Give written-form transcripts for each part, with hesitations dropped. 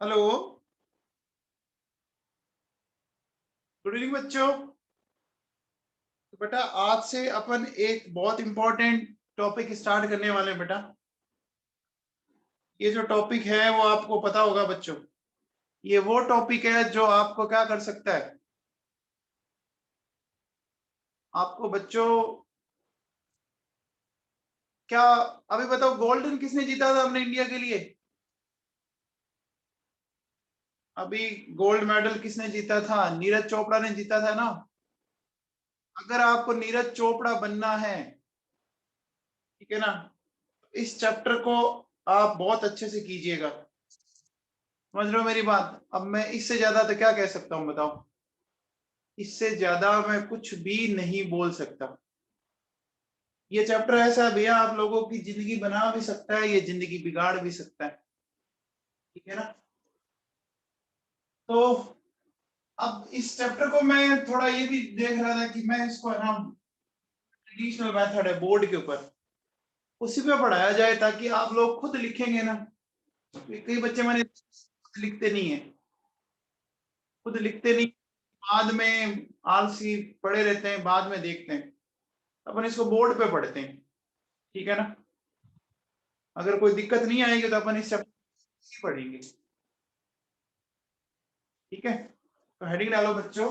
Hello. Good evening बच्चों। तो बेटा आज से अपन एक बहुत इंपॉर्टेंट टॉपिक स्टार्ट करने वाले हैं बेटा। ये जो टॉपिक है वो आपको पता होगा बच्चों। ये वो टॉपिक है जो आपको क्या कर सकता है। आपको बच्चों क्या अभी बताओ, गोल्डन किसने जीता था अपने इंडिया के लिए? अभी गोल्ड मेडल किसने जीता था? नीरज चोपड़ा ने जीता था ना। अगर आपको नीरज चोपड़ा बनना है, ठीक है ना, इस चैप्टर को आप बहुत अच्छे से कीजिएगा। समझ रहे हो मेरी बात? अब मैं इससे ज्यादा तो क्या कह सकता हूँ बताओ। इससे ज्यादा मैं कुछ भी नहीं बोल सकता। ये चैप्टर ऐसा है भैया, आप लोगों की जिंदगी बना भी सकता है, ये जिंदगी बिगाड़ भी सकता है। ठीक है ना। तो अब इस चैप्टर को मैं थोड़ा ये भी देख रहा था कि मैं इसको है ना, ट्रेडिशनल मेथड है बोर्ड के ऊपर, उसी पे पढ़ाया जाए ताकि आप लोग खुद लिखेंगे ना। कई बच्चे मैंने लिखते नहीं है, खुद लिखते नहीं, बाद में आलसी पड़े रहते हैं, बाद में देखते हैं। अपन इसको बोर्ड पे पढ़ते हैं, ठीक है ना। अगर कोई दिक्कत नहीं आएगी तो अपन इस चैप्टर पढ़ेंगे। ठीक है, तो हेडिंग डालो बच्चों,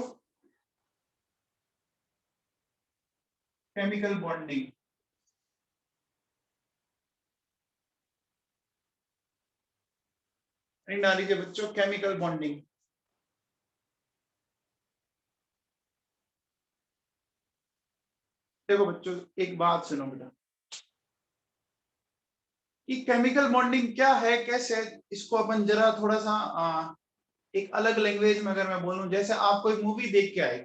केमिकल बॉन्डिंग। हेडिंग डाल लीजिए बच्चों, केमिकल बॉन्डिंग। देखो बच्चों, एक बात सुनो बेटा, कि केमिकल बॉन्डिंग क्या है, कैसे है, इसको अपन जरा थोड़ा सा एक अलग लैंग्वेज में अगर मैं बोलूं, जैसे आप कोई मूवी देख के आए,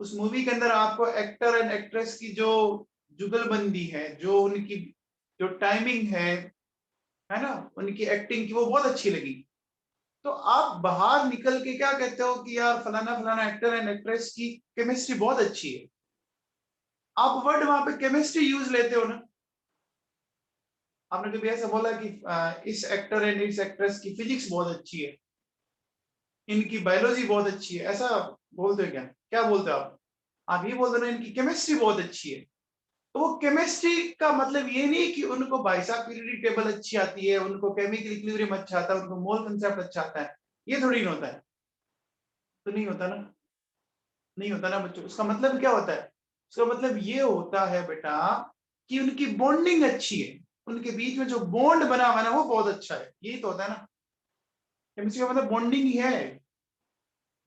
उस मूवी के अंदर आपको एक्टर एंड एक्ट्रेस की जो जुगलबंदी है, जो उनकी जो टाइमिंग है ना, उनकी एक्टिंग की वो बहुत अच्छी लगी। तो आप बाहर निकल के क्या कहते हो कि यार फलाना फलाना एक्टर एंड एक्ट्रेस की केमिस्ट्री बहुत अच्छी है। आप वर्ड वहां पे केमिस्ट्री यूज लेते हो ना। आपने कभी ऐसा बोला कि इस एक्टर एंड इस एक्ट्रेस की फिजिक्स बहुत अच्छी है, इनकी बायोलॉजी बहुत अच्छी है, ऐसा बोलते हो क्या? क्या बोलते हो आप ये बोलते हो ना इनकी केमिस्ट्री बहुत अच्छी है। तो वो केमिस्ट्री का मतलब ये नहीं कि उनको बाइसा पीरियडिक टेबल अच्छी आती है, उनको केमिकल इक्विलिब्रियम अच्छा आता है, उनको मोल कंसेप्ट अच्छा आता है। ये थोड़ी ना होता है। तो नहीं होता ना, नहीं होता ना बच्चों। उसका मतलब क्या होता है? उसका मतलब ये होता है बेटा कि उनकी बॉन्डिंग अच्छी है, उनके बीच में जो बॉन्ड बना हुआ है ना वो बहुत अच्छा है। यही तो होता है ना, केमिस्ट्री का मतलब बॉन्डिंग ही है।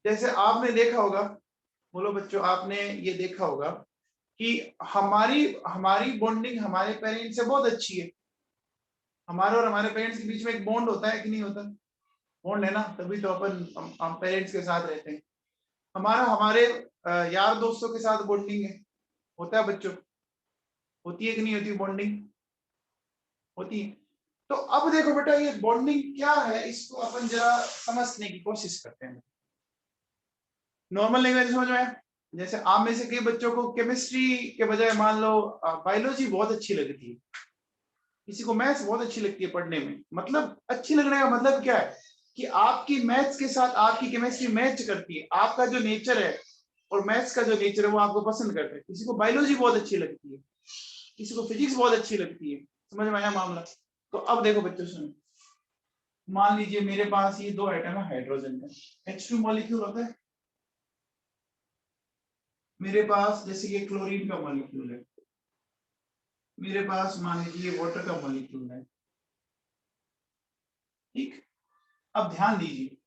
जैसे आपने देखा होगा, बोलो बच्चों, आपने ये देखा होगा कि हमारी हमारी बॉन्डिंग हमारे पेरेंट्स से बहुत अच्छी है। हमारे और हमारे पेरेंट्स के बीच में एक बॉन्ड होता है कि नहीं होता? बॉन्ड है ना, तभी तो अपन हम पेरेंट्स के साथ रहते हैं। हमारा हमारे यार दोस्तों के साथ बॉन्डिंग है, होता है बच्चों। होती है कि नहीं होती बॉन्डिंग? होती है। तो अब देखो बेटा, ये बॉन्डिंग क्या है, इसको अपन जरा समझने की कोशिश करते हैं। नॉर्मल लैंग्वेज समझ में आया? जैसे आप में से कई बच्चों को केमिस्ट्री के बजाय मान लो बायोलॉजी बहुत अच्छी लगती है, किसी को मैथ्स बहुत अच्छी लगती है पढ़ने में। मतलब अच्छी लगने का मतलब क्या है कि आपकी मैथ्स के साथ आपकी केमिस्ट्री मैच करती है, आपका जो नेचर है और मैथ्स का जो नेचर है वो आपको पसंद करते हैं। किसी को बायोलॉजी बहुत अच्छी लगती है, किसी को फिजिक्स बहुत अच्छी लगती है। समझ में आया मामला? तो अब देखो बच्चों सुनो, मान लीजिए मेरे पास ये दो एटम है हाइड्रोजन का, H2 मॉलिक्यूल होता है। मेरे पास जैसे ये क्लोरीन का मॉलिक्यूल है, मेरे पास मान लीजिए वाटर का मॉलिक्यूल है। ठीक, अब ध्यान दीजिए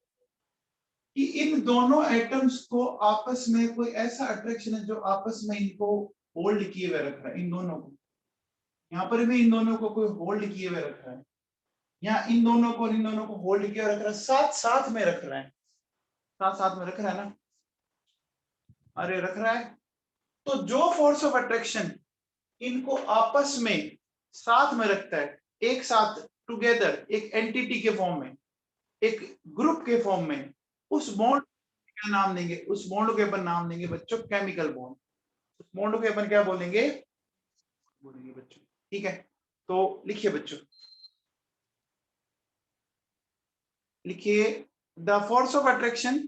कि इन दोनों एटम्स को आपस में कोई ऐसा अट्रैक्शन है जो आपस में इनको होल्ड किए हुए रख रहा है, इन दोनों को। यहाँ पर भी इन दोनों को कोई होल्ड किए हुए रख रहा है, यहाँ इन दोनों को इन दोनों को होल्ड किए रख रहा है, साथ साथ में रख रहा है। साथ साथ में रख रहा है ना, अरे रख रहा है। तो जो फोर्स ऑफ अट्रैक्शन इनको आपस में साथ में रखता है, एक साथ टुगेदर, एक एंटिटी के फॉर्म में, एक ग्रुप के फॉर्म में, उस बॉन्ड क्या नाम देंगे? उस बॉन्ड के अपन नाम देंगे बच्चों केमिकल बॉन्ड। उस बॉन्ड को अपन क्या बोलेंगे? बोलेंगे बच्चों। ठीक है, तो लिखिए बच्चों, लिखिए the force of attraction,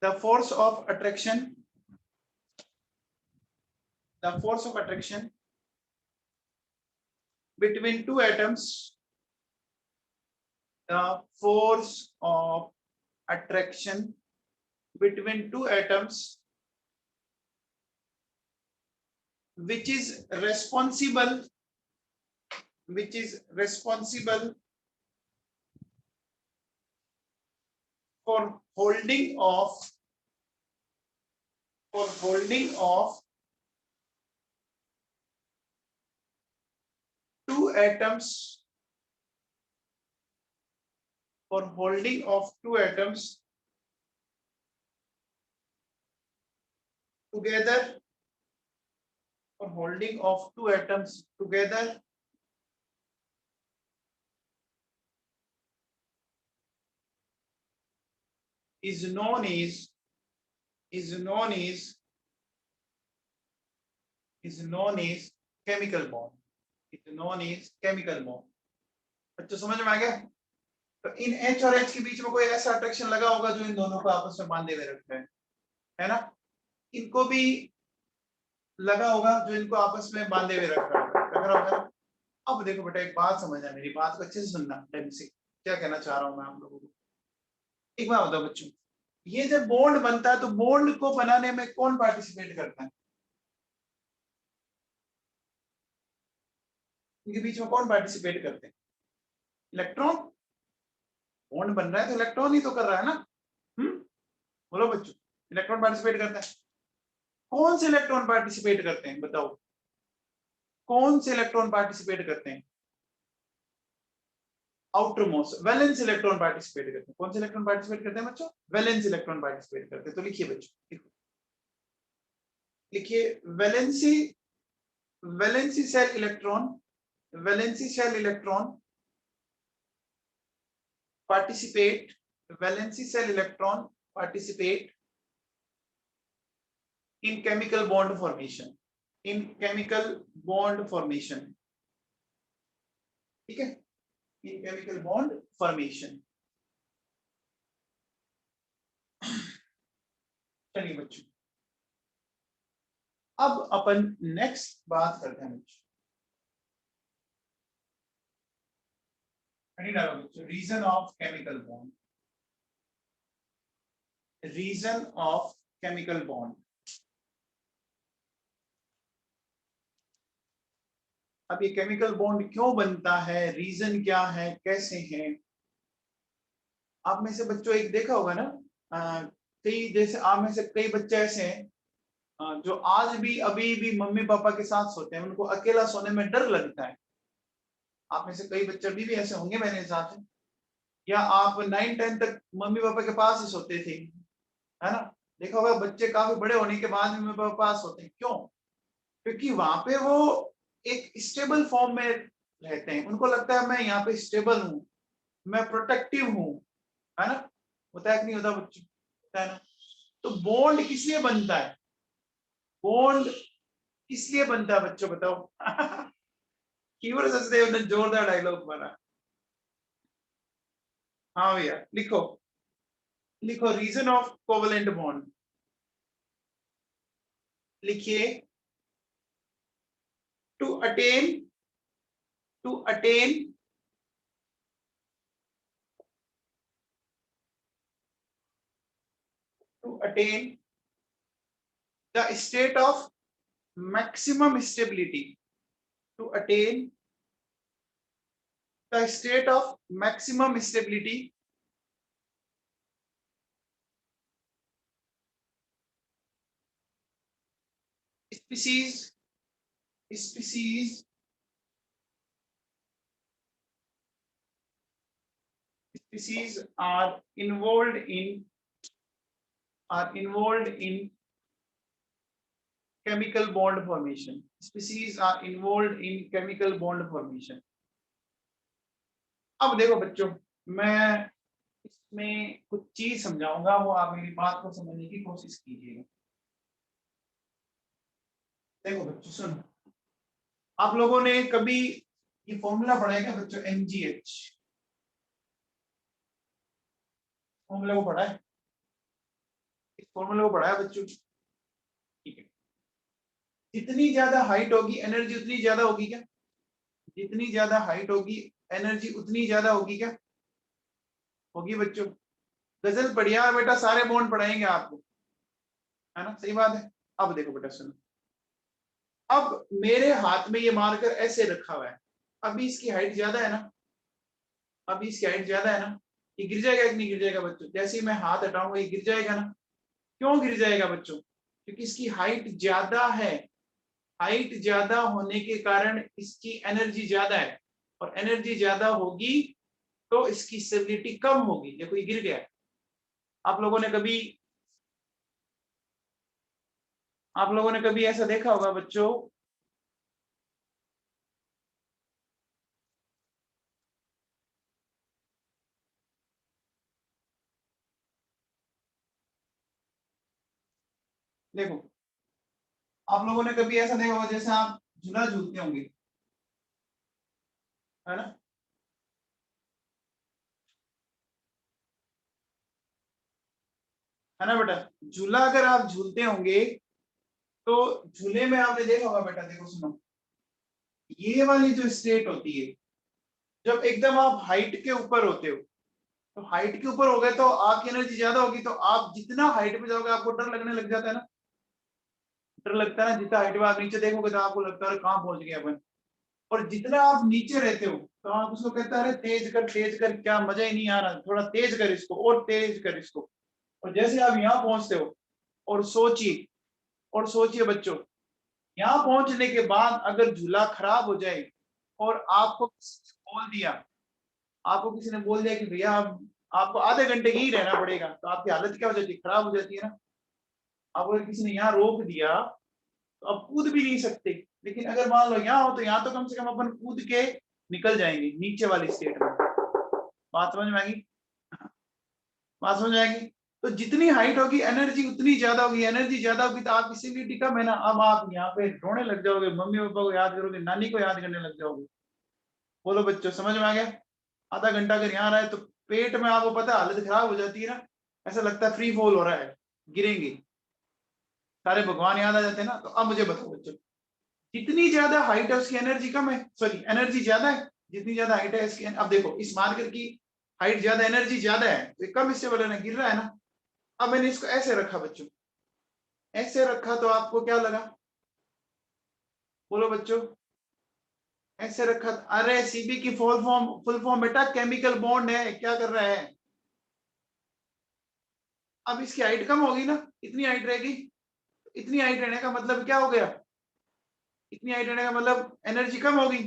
the force of attraction, the force of attraction between two atoms, the force of attraction between two atoms which is responsible for holding of two atoms, for holding of two atoms together, for holding of two atoms together is known as chemical bond, is known as chemical bond। बच्चों समझ में आ गया? तो इन H और H के बीच में कोई ऐसा अट्रैक्शन लगा होगा जो इन दोनों को आपस में बांधे हुए रखता है ना? इनको भी लगा होगा जो इनको आपस में बांधे हुए रख रहा होगा। अब देखो बेटा, एक बात समझना, मेरी बात को अच्छे से सुनना, टाइम से क्या कहना चाह रहा हूं मैं आप लोगों को। एक बात बताओ बच्चों, ये जब बॉन्ड बनता है तो बॉन्ड को बनाने में कौन पार्टिसिपेट करता है? इनके बीच में कौन पार्टिसिपेट करते हैं? इलेक्ट्रॉन। बॉन्ड बन रहा है तो इलेक्ट्रॉन ही तो कर रहा है ना। बोलो बच्चों, इलेक्ट्रॉन पार्टिसिपेट करता है। कौन से इलेक्ट्रॉन पार्टिसिपेट करते हैं बताओ? कौन से इलेक्ट्रॉन पार्टिसिपेट करते हैं? Outer most valence electron participate करते हैं। कौन से इलेक्ट्रॉन पार्टिसिपेट करते हैं बच्चों? वैलेंस इलेक्ट्रॉन पार्टिसिपेट करते हैं। तो लिखिए बच्चों, लिखिए valency, valency cell electron, valency cell electron participate, valency cell electron participate in chemical bond formation, in chemical bond formation, ठीक है, in chemical bond formation। चलिए बच्चों, अब अपन नेक्स्ट बात करते हैं बच्चों, reason of chemical bond, reason of chemical bond. अब ये केमिकल बॉन्ड क्यों बनता है, रीजन क्या है, कैसे है? आप में से बच्चों एक देखा होगा ना, कई जैसे आप में से कई बच्चे ऐसे हैं जो आज भी अभी भी मम्मी पापा के साथ सोते हैं, उनको अकेला सोने में डर लगता है। आप में से कई बच्चे अभी भी ऐसे होंगे मेरे हिसाब से, या आप 9-10 तक मम्मी पापा के पास ही सोते थे, है ना? देखा होगा बच्चे काफी बड़े होने के बाद मम्मी पापा के पास सोते हैं। क्यों? क्योंकि वहां पे वो एक स्टेबल फॉर्म में रहते हैं, उनको लगता है मैं यहाँ पे स्टेबल हूँ, मैं प्रोटेक्टिव हूँ, है ना? होता है कि नहीं होता बच्चों? होता है ना? तो बॉन्ड किस लिए बनता है? बॉन्ड किस लिए बनता है बच्चों, बताओ? कीवर्ड सचदेव ने जोरदार डायलॉग मारा। हाँ भैया, लिखो, लिखो रीजन ऑफ कोवेलेंट बॉन्ड, लिखिए to attain, to attain to attain the state of maximum stability, to attain the state of maximum stability, species are involved in chemical bond formation, species are involved in chemical bond formation। अब देखो बच्चों, मैं इसमें कुछ चीज समझाऊंगा, वो आप मेरी बात को समझने की कोशिश कीजिएगा। देखो बच्चों सुनो, आप लोगों ने कभी ये फॉर्मूला पढ़ा है क्या बच्चों, MgH? फॉर्मूले को पढ़ा है, इस फॉर्मूले को पढ़ा है बच्चों? ठीक है। जितनी ज्यादा हाइट होगी एनर्जी उतनी ज्यादा होगी क्या? जितनी ज्यादा हाइट होगी एनर्जी उतनी ज्यादा होगी क्या? होगी बच्चों। गजल पढ़िया बेटा, सारे बॉन्ड पढ़ाएंगे आपको, है ना, सही बात है। अब देखो बेटा सुनो, अब मेरे हाथ में ये मार्कर ऐसे रखा हुआ है, अभी इसकी हाइट ज्यादा है ना, अभी इसकी हाइट ज्यादा है ना, ये गिर जाएगा कि नहीं गिर जाएगा बच्चों? जैसे ही मैं हाथ हटाऊंगा ये गिर जाएगा ना। क्यों गिर जाएगा बच्चों? क्योंकि इसकी हाइट ज्यादा है, हाइट ज्यादा होने के कारण इसकी एनर्जी ज्यादा है, और एनर्जी ज्यादा होगी तो इसकी स्टेबिलिटी कम होगी। देखो ये गिर गया। आप लोगों ने कभी आप लोगों ने कभी ऐसा देखा होगा बच्चों, देखो आप लोगों ने कभी ऐसा देखा होगा जैसे आप झूला झूलते होंगे, है ना, है ना बेटा? झूला अगर आप झूलते होंगे तो झूले में आपने देखा होगा बेटा, देखो सुनो, ये वाली जो स्टेट होती है, जब एकदम आप हाइट के ऊपर होते हो, तो हाइट के ऊपर हो गए तो आपकी एनर्जी ज्यादा होगी, तो आप जितना हाइट पे जाओगे आपको डर लगने लग जाता है ना, डर लगता है ना, जितना हाइट पे आप नीचे देखोगे तो आपको लगता है कहाँ पहुंच गए अपन। और जितना आप नीचे रहते हो तो आप उसको कहते हैं अरे तेज कर, क्या मजा ही नहीं आ रहा, थोड़ा तेज कर इसको, और तेज कर इसको। और जैसे आप यहाँ पहुंचते हो, और सोचिए, और सोचिए बच्चों, यहाँ पहुंचने के बाद अगर झूला खराब हो जाए और आपको किसी ने बोल दिया, आपको किसी ने बोल दिया कि भैया आपको आधे घंटे ही रहना पड़ेगा, तो आपकी हालत क्या हो जाती है? खराब हो जाती है ना। अब अगर किसी ने यहाँ रोक दिया तो अब कूद भी नहीं सकते, लेकिन अगर मान लो यहाँ हो तो यहाँ तो कम से कम अपन कूद के निकल जाएंगे नीचे वाली स्टेट में। बात समझ में आएगी? बात समझ में आएगी? तो जितनी हाइट होगी एनर्जी उतनी ज्यादा होगी, एनर्जी ज्यादा होगी तो आपकी स्टेबिलिटी कम है ना। अब आप यहाँ पे रोने लग जाओगे, मम्मी पापा को याद करोगे, नानी को याद करने लग जाओगे। बोलो बच्चों, समझ में आ गया? आधा घंटा अगर यहाँ रहा है तो पेट में आपको पता है हालत खराब हो जाती है ना, ऐसा लगता है फ्री फॉल हो रहा है, गिरेंगे, सारे भगवान याद आ जाते हैं ना। तो अब मुझे बताओ बच्चों, जितनी ज्यादा हाइट है उसकी एनर्जी कम है, सॉरी एनर्जी ज्यादा है, जितनी ज्यादा हाइट है इसकी। अब देखो इस मार्कर की हाइट ज्यादा, एनर्जी ज्यादा है, तो कम स्टेबल है ना, गिर रहा है ना। अब मैंने इसको ऐसे रखा बच्चों, ऐसे रखा तो आपको क्या लगा? बोलो बच्चों, ऐसे रखा। अरे सीबी की फुल फॉर्म बेटा केमिकल बॉन्ड है, क्या कर रहा है? अब इसकी हाइट कम होगी ना, इतनी हाइट रहेगी, इतनी हाइट रहने का मतलब क्या हो गया? इतनी हाइट रहने का मतलब एनर्जी कम होगी,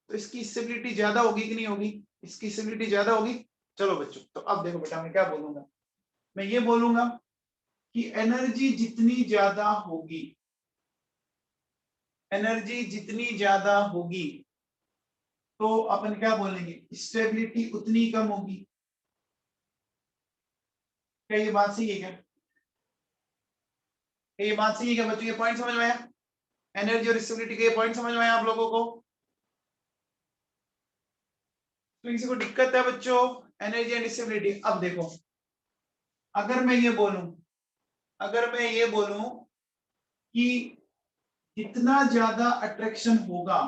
तो इसकी स्टेबिलिटी ज्यादा होगी कि नहीं होगी? इसकी स्टेबिलिटी ज्यादा होगी। चलो बच्चों, तो अब देखो बेटा मैं क्या बोलूंगा, मैं ये बोलूंगा कि एनर्जी जितनी ज्यादा होगी, एनर्जी जितनी ज्यादा होगी तो अपन क्या बोलेंगे, स्टेबिलिटी उतनी कम होगी। क्या ये बात सही है क्या? क्या ये बात सही है क्या बच्चों? ये पॉइंट समझ में आया? एनर्जी और स्टेबिलिटी के पॉइंट समझ में आया आप लोगों को? तो किसी को दिक्कत है बच्चों? Energy and stability. अब देखो, अगर मैं ये बोलूं, अगर मैं ये बोलूं कि जितना ज्यादा अट्रैक्शन होगा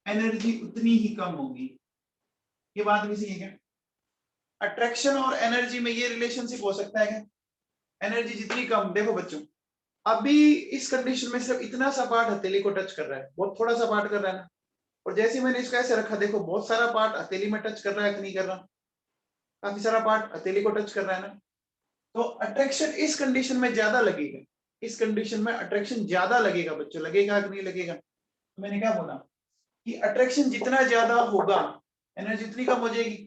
एनर्जी उतनी ही कम होगी, ये बात भी सही है क्या? अट्रैक्शन और एनर्जी में ये रिलेशनशिप हो सकता है क्या? एनर्जी जितनी कम, देखो बच्चों, अभी इस कंडीशन में सिर्फ इतना सा पार्ट हथेली को टच कर रहा है, बहुत थोड़ा सा पार्ट कर रहा है ना। और जैसे मैंने इसको ऐसे रखा, देखो बहुत सारा पार्ट हथेली में टच कर रहा है कि नहीं कर रहा? काफी सारा पार्ट हथेली को टच कर रहा है ना। तो अट्रैक्शन इस कंडीशन में ज्यादा लगेगा, इस कंडीशन में अट्रैक्शन ज्यादा लगेगा बच्चों, लगेगा कि नहीं लगेगा? तो मैंने क्या बोला कि अट्रैक्शन जितना ज्यादा होगा एनर्जी उतनी कम हो जाएगी।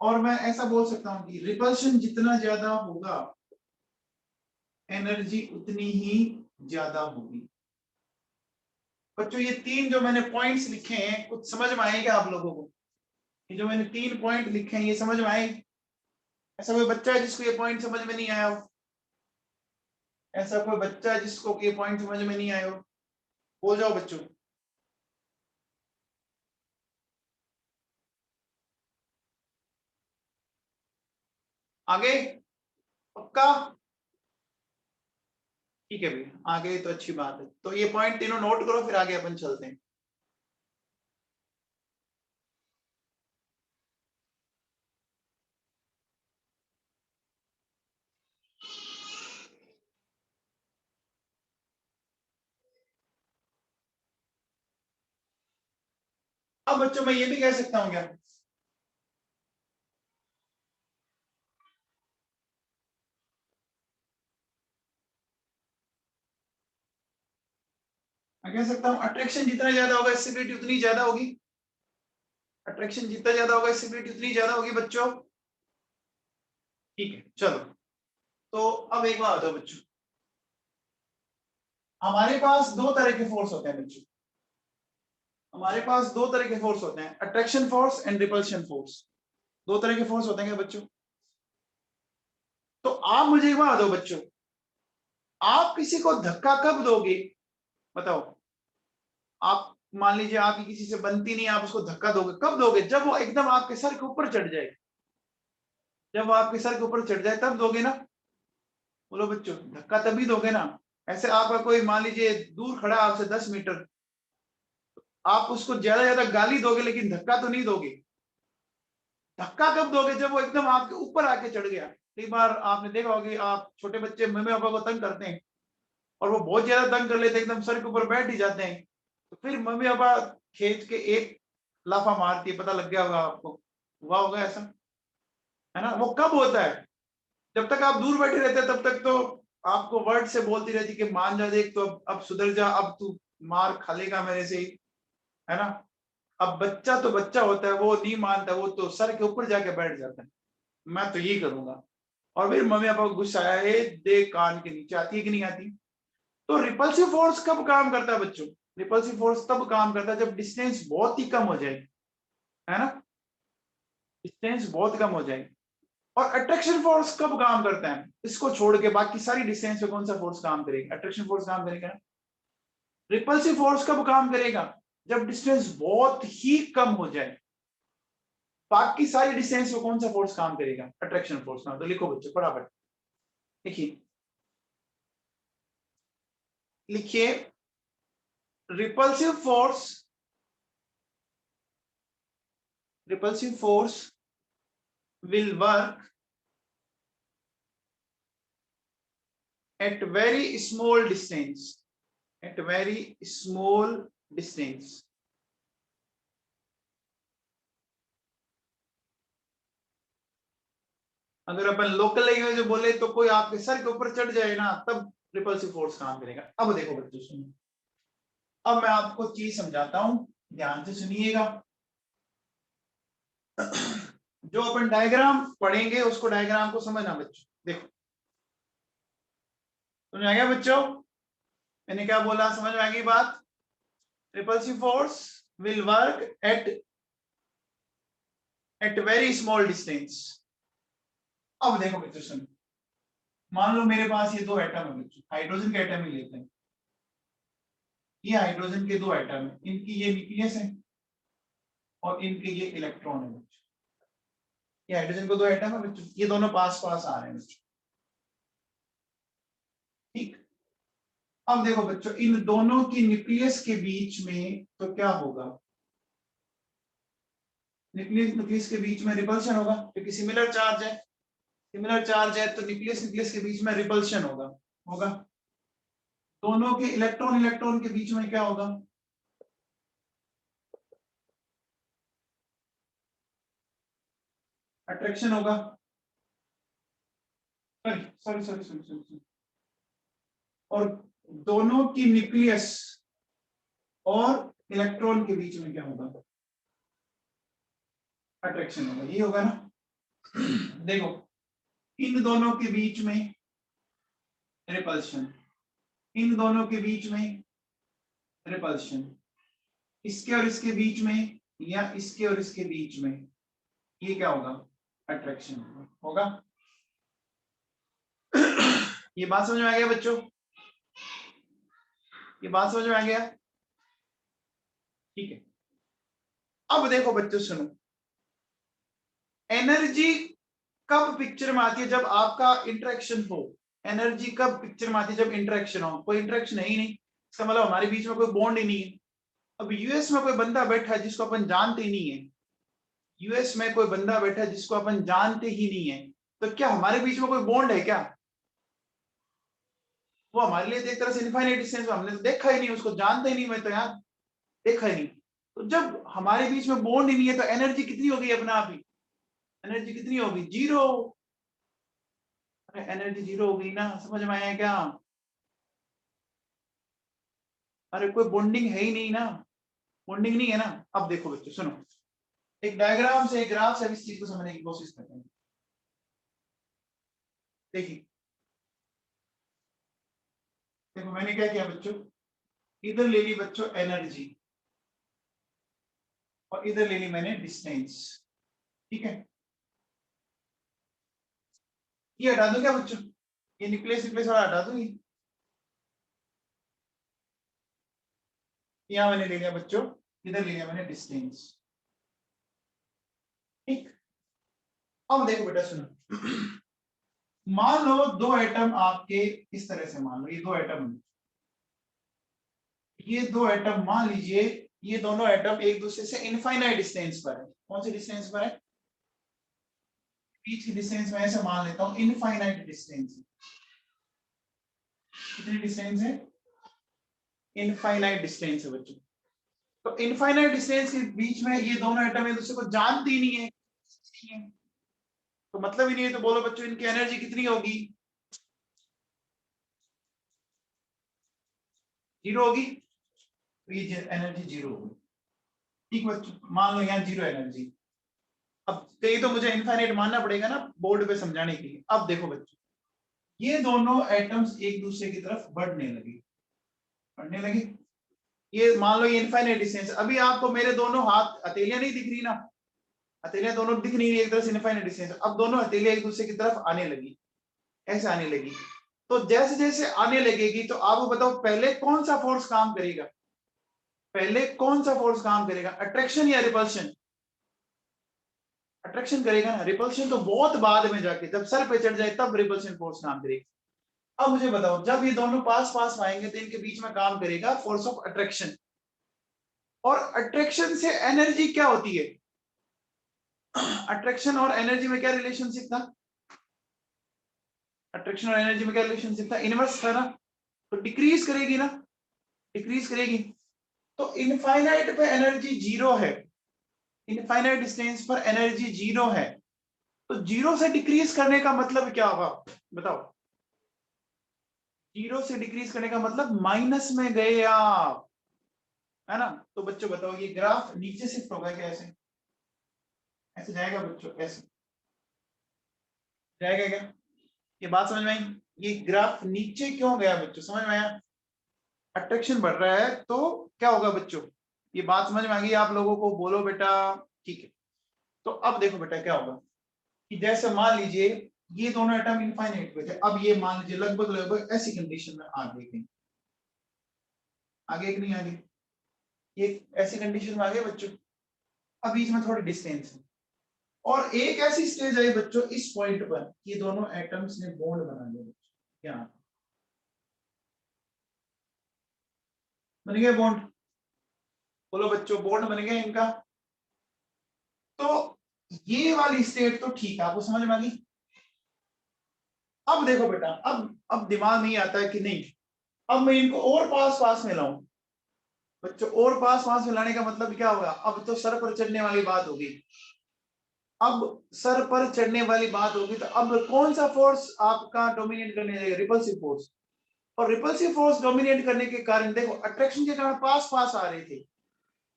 और मैं ऐसा बोल सकता हूँ कि रिपल्शन जितना ज्यादा होगा एनर्जी उतनी ही ज्यादा होगी। बच्चों ये तीन जो मैंने पॉइंट्स लिखे हैं कुछ समझ में आएगा आप लोगों को? ये जो मैंने तीन पॉइंट लिखे हैं ये समझ में आए? ऐसा कोई बच्चा है जिसको ये पॉइंट समझ में नहीं आया हो? ऐसा कोई बच्चा जिसको ये पॉइंट समझ में नहीं आया हो? बोल जाओ बच्चों। आगे पक्का? ठीक है भैया, आगे तो अच्छी बात है। तो ये पॉइंट तीनों नोट करो, फिर आगे अपन चलते हैं। अब बच्चों मैं ये भी कह सकता हूं क्या, मैं कह सकता हूं अट्रैक्शन जितना ज्यादा होगा स्टेबिलिटी उतनी ज्यादा होगी। अट्रैक्शन जितना ज्यादा होगा स्टेबिलिटी उतनी ज्यादा होगी बच्चों। ठीक है चलो, तो अब एक बात बताओ बच्चों, हमारे पास दो तरह के फोर्स होते हैं बच्चों। हमारे पास दो तरह के फोर्स होते हैं, attraction force and repulsion force. दो तरह के फोर्स होते हैं क्या बच्चों? तो आप मुझे एक बात बताओ बच्चों, आप किसी को धक्का कब दोगे? बताओ। आप मान लीजिए आपकी किसी से बनती नहीं, आप उसको धक्का दोगे, कब दोगे? जब वो एकदम आपके सर के ऊपर चढ़ जाए। जब वो आपके सर के ऊपर चढ़ जाए तब दोगे ना? बोलो बच्चों, धक्का तभी दोगे ना। ऐसे आपका कोई मान लीजिए दूर खड़ा आपसे 10 मीटर, आप उसको ज्यादा ज्यादा गाली दोगे लेकिन धक्का तो नहीं दोगे। धक्का कब दोगे? जब वो एकदम आपके ऊपर आके चढ़ गया। कई बार आपने देखा होगा, आप छोटे बच्चे मम्मी पापा को तंग करते हैं और वो बहुत ज्यादा तंग कर लेते हैं, एकदम सर के ऊपर बैठ ही जाते हैं, तो फिर मम्मी पापा खींच के एक लाफा मारती है, पता लग गया होगा आपको, हुआ होगा ऐसा, है ना? वो कब होता है? जब तक आप दूर बैठे रहते हैं तब तक तो आपको वर्ड से बोलती रहती कि मान जा, देख तो अब सुधर जा, अब तू मार खा लेगा मेरे से ही, है ना? अब बच्चा तो बच्चा होता है, वो नहीं मानता, वो तो सर के ऊपर जाके बैठ जाता है, मैं तो यही करूंगा। और फिर मम्मी पापा को गुस्सा आया है, दे कान के नीचे, आती है कि नहीं आती? तो रिपल्सिव फोर्स कब काम करता है बच्चों? रिपल्सिव फोर्स तब काम करता है जब डिस्टेंस बहुत ही कम हो जाए, है ना? डिस्टेंस बहुत कम हो जाए। और अट्रैक्शन फोर्स कब काम करता है? इसको छोड़ के बाकी सारी डिस्टेंस पे कौन सा फोर्स काम करेगा? अट्रैक्शन फोर्स काम करेगा। रिपल्सिव फोर्स कब काम करेगा? जब डिस्टेंस बहुत ही कम हो जाए। बाकी सारी डिस्टेंस पे कौन सा फोर्स काम करेगा? Attraction force. ना तो लिखो बच्चों फटाफट, देखिए, लिखिए, repulsive force, repulsive force will work at very small distance, at very small distance. अगर अपन लोकल लैंग्वेज में बोले तो कोई आपके सर के ऊपर चढ़ जाए ना, तब रिपल्सिव फोर्स काम करेगा। अब देखो बच्चों सुनिए, अब मैं आपको चीज समझाता हूं, ध्यान से सुनिएगा। जो अपन डायग्राम पढ़ेंगे उसको, डायग्राम को समझना बच्चों। देखो, समझ आ गया बच्चों? मैंने क्या बोला, समझ में आ गई बात? Repulsive force will work at very small distance. अब देखो बच्चों सुनो, मान लो मेरे पास ये दो एटम है बच्चों, हाइड्रोजन के एटम ही लेते हैं। ये हाइड्रोजन के दो एटम है, इनकी ये न्यूक्लियस है और इनके ये इलेक्ट्रॉन है बच्चों। ये हाइड्रोजन को दो एटम है बच्चों, ये दोनों पास पास आ रहे हैं बच्चों, ठीक। अब देखो बच्चों, इन दोनों की न्यूक्लियस के बीच में तो क्या होगा? न्यूक्लियस न्यूक्लियस के बीच में रिपल्शन होगा, क्योंकि सिमिलर चार्ज है। सिमिलर चार्ज है तो न्यूक्लियस न्यूक्लियस के बीच में रिपल्शन होगा, होगा। दोनों के इलेक्ट्रॉन इलेक्ट्रॉन के बीच में क्या होगा? अट्रैक्शन होगा। Sorry sorry sorry sorry sorry. और दोनों की न्यूक्लियस और इलेक्ट्रॉन के बीच में क्या होगा? अट्रैक्शन होगा, ये होगा ना? देखो, इन दोनों के बीच में रिपल्शन, इन दोनों के बीच में रिपल्शन, इसके और इसके बीच में या इसके और इसके बीच में, ये क्या होगा? अट्रैक्शन होगा। ये बात समझ में आ गया बच्चों? ये बात समझ में आ गया? ठीक है। अब देखो बच्चों सुनो, एनर्जी कब पिक्चर में आती है? जब आपका इंटरेक्शन हो। एनर्जी कब पिक्चर में आती है? जब इंटरेक्शन हो। कोई इंटरेक्शन है ही नहीं, इसका मतलब हमारे बीच में कोई बॉन्ड ही नहीं है। अब यूएस में कोई बंदा बैठा है जिसको अपन जानते ही नहीं है, यूएस में कोई बंदा बैठा है जिसको अपन जानते ही नहीं है, तो क्या हमारे बीच में कोई बॉन्ड है क्या? वो हमारे लिए एक तरह से इनफाइनाइट डिस्टेंस, हमने तो देखा ही नहीं, उसको जानते ही नहीं, मैं तो यार देखा ही नहीं। तो जब हमारे बीच में बॉन्ड ही नहीं है तो एनर्जी कितनी होगी अपने आप ही? एनर्जी कितनी होगी? जीरो। अरे एनर्जी जीरो हो गई ना, समझ में आया क्या? अरे कोई बॉन्डिंग है ही नहीं ना, बॉन्डिंग नहीं है ना। अब देखो बच्चों सुनो, एक डायग्राम से, एक ग्राफ से इस चीज को समझने की कोशिश करते हैं। देखिए, देखो मैंने क्या किया बच्चों, इधर ले ली बच्चों एनर्जी और इधर ले ली मैंने डिस्टेंस, ठीक है। ये हटा दूं क्या बच्चों? ये न्यूक्लियस न्यूक्लियस वाला हटा दूंगी। यहां मैंने ले लिया बच्चों, इधर ले लिया मैंने डिस्टेंस, ठीक। अब देखो बेटा सुनो, मान लो दो एटम आपके इस तरह से, मान लो ये दो एटम, ये दो एटम मान लीजिए, ये दोनों एटम एक दूसरे से इनफाइनाइट डिस्टेंस पर है। कौन सी डिस्टेंस पर है? बीच की डिस्टेंस मैं ऐसे मान लेता हूं इनफाइनाइट डिस्टेंस। कितनी डिस्टेंस है? इनफाइनाइट डिस्टेंस है बच्चों। तो इनफाइनाइट डिस्टेंस के बीच में ये दोनों एटम एक दूसरे को जानते ही नहीं है, तो मतलब ही नहीं है, तो बोलो बच्चों इनकी एनर्जी कितनी होगी? जीरो होगी। तो ये एनर्जी जीरो होगी, ठीक बच्चों। मान लो यहाँ जीरो एनर्जी। अब कहीं तो मुझे इनफाइनाइट मानना पड़ेगा ना बोर्ड पे समझाने के लिए। अब देखो बच्चों, ये दोनों एटम्स एक दूसरे की तरफ बढ़ने लगे, बढ़ने लगे। ये मान लो ये इनफाइनाइट डिस्टेंस, अभी आपको मेरे दोनों हाथ हथेलियां नहीं दिख रही ना, हथेलियां दोनों दिख नहीं रही एक तरह से इनफाइनाइट डिस्टेंस। अब दोनों हथेलियां एक दूसरे की तरफ आने लगी, ऐसे आने लगी। तो जैसे जैसे आने लगेगी तो आपको बताओ पहले कौन सा फोर्स काम करेगा? पहले कौन सा फोर्स काम करेगा, अट्रैक्शन या रिपल्शन? अट्रैक्शन करेगा ना, रिपल्शन तो बहुत बाद में जाके जब सर पे चढ़ जाए तब रिपल्शन फोर्स काम करेगी। अब मुझे बताओ जब ये दोनों पास पास में आएंगे तो इनके बीच में काम करेगा फोर्स ऑफ अट्रैक्शन। और अट्रैक्शन से एनर्जी क्या होती है? अट्रैक्शन और एनर्जी में क्या रिलेशनशिप था? अट्रैक्शन और एनर्जी में क्या रिलेशनशिप था? इनवर्स था ना। तो डिक्रीज करेगी ना, डिक्रीज करेगी। तो इनफाइनाइट पे एनर्जी जीरो है, इनफाइनाइट डिस्टेंस पर एनर्जी जीरो है, तो जीरो से डिक्रीज करने का मतलब क्या होगा बताओ? जीरो से डिक्रीज करने का मतलब माइनस में गए आप, है ना। तो बच्चों बताओ ये ग्राफ नीचे शिफ्ट होगा क्या? ऐसे ऐसे जाएगा बच्चों, ऐसे जाएगा क्या? ये बात समझ में आई? ये ग्राफ नीचे क्यों गया बच्चों, समझ में आया? अट्रैक्शन बढ़ रहा है तो क्या होगा बच्चों? ये बात समझ में आ गई आप लोगों को? बोलो बेटा, ठीक है। तो अब देखो बेटा क्या होगा कि जैसे मान लीजिए ये दोनों एटम इनफाइनाइट पे थे, अब ये मान लीजिए लगभग लगभग ऐसी कंडीशन में आ गए कहीं, आगे कि नहीं आगे? ये ऐसी कंडीशन में आ गए बच्चों। अब बीच में थोड़ी डिस्टेंस है और एक ऐसी स्टेज आई बच्चों इस पॉइंट पर, ये दोनों एटम्स ने बॉन्ड बना लिया बच्चों। क्या बन गया? बॉन्ड। बोलो बच्चों बॉन्ड बन गया इनका। तो ये वाली स्टेट तो ठीक है, आपको समझ में आ गई। अब देखो बेटा, अब दिमाग नहीं आता है कि नहीं, अब मैं इनको और पास पास में लाऊं बच्चों, और पास पास में लाने का मतलब क्या होगा? अब तो सर पर चढ़ने वाली बात होगी, अब सर पर चढ़ने वाली बात होगी। तो अब कौन सा फोर्स आपका डोमिनेट करने जाएगा? Repulsive force. और रिपल्सिव फोर्स डोमिनेट करने के कारण देखो अट्रैक्शन के कारण पास पास आ रहे थे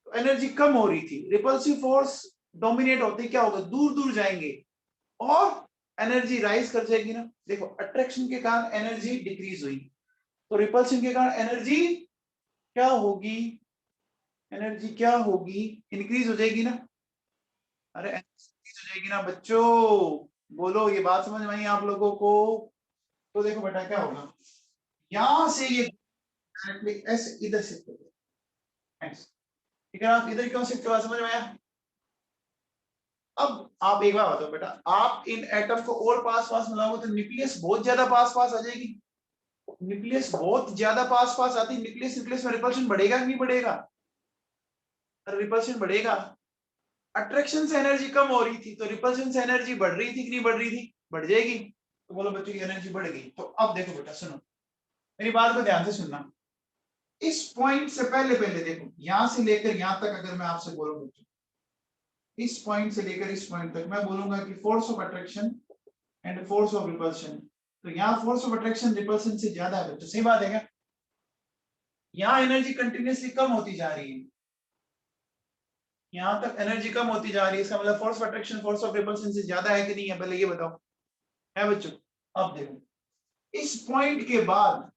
तो एनर्जी कम हो रही थी, रिपल्सिव फोर्स डोमिनेट होते क्या होगा? दूर दूर जाएंगे और एनर्जी राइज कर जाएगी ना। देखो अट्रैक्शन के कारण एनर्जी डिक्रीज हुई, तो रिपल्शन के कारण एनर्जी क्या होगी? एनर्जी क्या होगी? इंक्रीज हो जाएगी ना। अरे इंक्रीज हो जाएगी ना बच्चों, बोलो ये बात समझ में आई आप लोगों को? तो देखो बेटा क्या होगा, यहां से ये डायरेक्टली ऐसे इधर शिफ्ट हो गया, ऐसे। ठीक है, आप इधर क्यों शिफ्ट हुआ समझ में आया? अब आप एक बार बताओ बेटा, आप इन एटम को और पास पास मिलाओगे तो न्यूक्लियस बहुत ज्यादा पास पास आ जाएगी। न्यूक्लियस बहुत ज्यादा पास पास आती, न्यूक्लियस न्यूक्लियस में रिपल्शन बढ़ेगा कि नहीं बढ़ेगा? रिपल्शन बढ़ेगा। अट्रैक्शन से एनर्जी कम हो रही थी तो रिपल्शन से एनर्जी बढ़ रही थी कि नहीं बढ़ रही थी? बढ़ जाएगी। तो बोलो बच्चों की एनर्जी बढ़ गई। तो अब देखो बेटा सुनो, मेरी बात को ध्यान से सुनना। इस पॉइंट से पहले पहले देखो, यहां से लेकर यहां तक अगर मैं आपसे बोलूं बच्चों, इस पॉइंट से लेकर इस पॉइंट तक मैं बोलूंगा कि force of attraction and force of repulsion, तो यहाँ फोर्स ऑफ अट्रैक्शन रिपल्शन से ज्यादा है बच्चों, सही बात है क्या? यहाँ एनर्जी कंटिन्यूसली कम होती जा रही है, यहाँ तक एनर्जी कम होती जा रही है, इसका मतलब force of attraction force of repulsion से ज्यादा है कि नहीं है? पहले ये बताओ, है बच्चों? अब देखो, इस पॉइंट के बाद,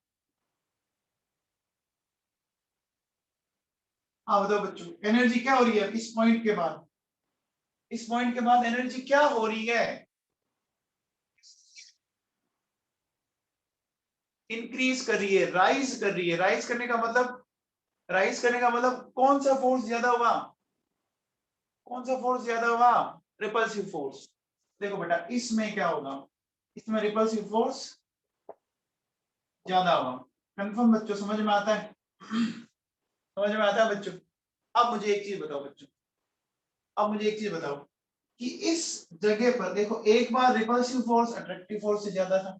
हाँ बताओ बच्चों, एनर्जी क्या हो रही है इस पॉइंट के बाद? इस पॉइंट के बाद एनर्जी क्या हो रही है? इंक्रीज कर रही है, राइज कर रही है। राइज करने का मतलब, राइज करने का मतलब कौन सा फोर्स ज्यादा हुआ? कौन सा फोर्स ज्यादा हुआ? Repulsive force. देखो बेटा, इसमें क्या होगा, इसमें रिपल्सिव फोर्स ज्यादा होगा। कंफर्म बच्चों, समझ में आता है? समझ में आता है बच्चों? अब मुझे एक चीज बताओ बच्चों, अब मुझे एक चीज बताओ कि इस जगह पर देखो, एक बार रिपल्सिव फोर्स अट्रैक्टिव फोर्स से ज्यादा था,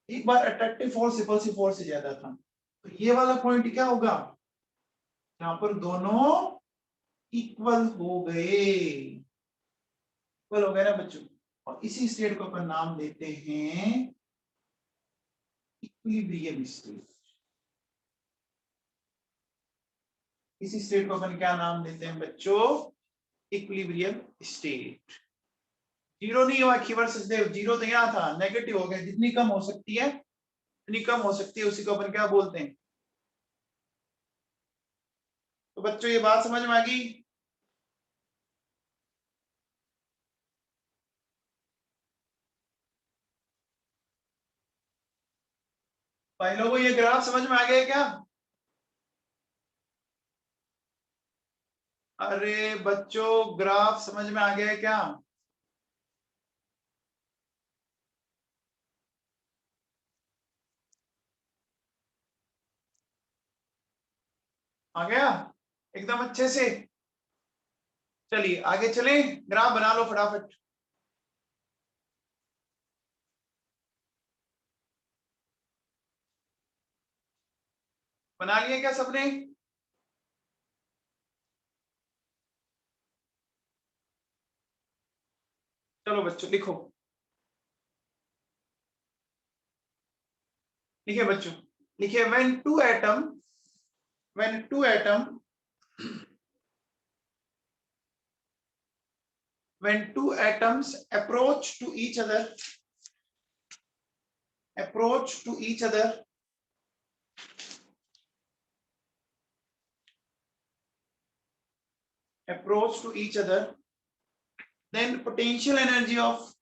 एक बार अट्रैक्टिव फोर्स रिपल्सिव फोर्स से ज्यादा था, तो ये वाला पॉइंट क्या होगा? यहाँ पर दोनों इक्वल हो गए, इक्वल हो गए ना बच्चों। और इसी स्टेट को अपन नाम देते हैं इक्विलिब्रियम स्टेट। इसी स्टेट को अपन क्या नाम देते हैं बच्चों? Equilibrium state. जीरो नहीं हुआ की वर्सेस देव, जीरो तो यहाँ था, नेगेटिव हो गया। जितनी कम हो सकती है, जितनी कम हो सकती है उसी को अपन क्या बोलते हैं? तो बच्चों ये बात समझ में आ गई? भाई लोगों, ये ग्राफ समझ में आ गया क्या? अरे बच्चों, ग्राफ समझ में आ गया है क्या? आ गया एकदम अच्छे से? चलिए आगे चलें, ग्राफ बना लो फटाफट। बना लिए क्या सबने? चलो बच्चों लिखो, लिखिए बच्चों, लिखिए when two atom when two atoms approach to each other approach to each other, then potential energy of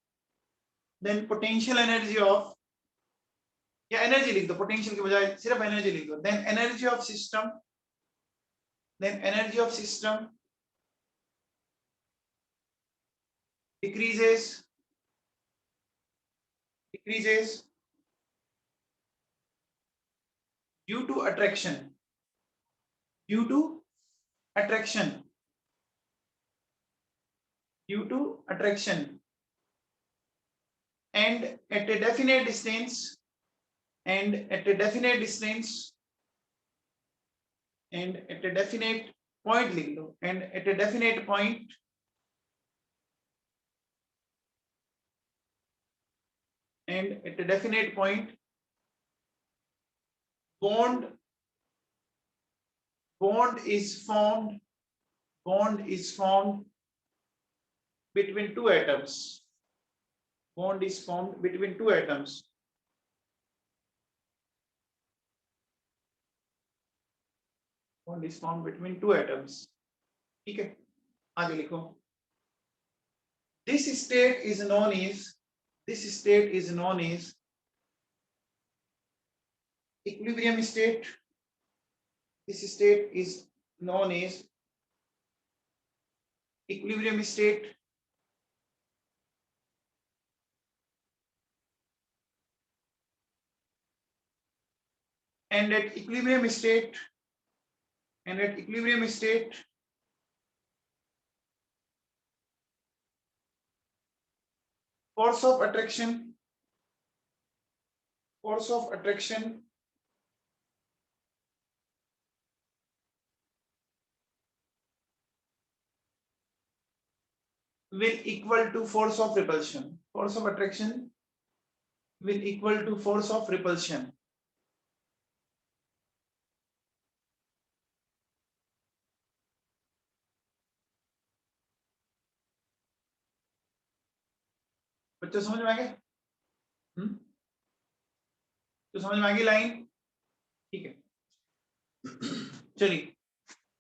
या एनर्जी लिख दो, पोटेंशियल के बजाय सिर्फ एनर्जी लिख दो। then energy of system decreases due to attraction, due to attraction due to attraction and at a definite distance and at a definite distance and at a definite point लिख लो, and at a definite point and at a definite point bond bond is formed bond is formed between two atoms. Bond is formed between two atoms. Bond is formed between two atoms. ठीक है, आगे लिखो। This state is known as equilibrium state. This state is known as equilibrium state. and at equilibrium state, force of attraction will equal to force of repulsion. Force of attraction will equal to force of repulsion. बच्चों समझ में आ गया? तो समझ में आ गई line? ठीक है, चलिए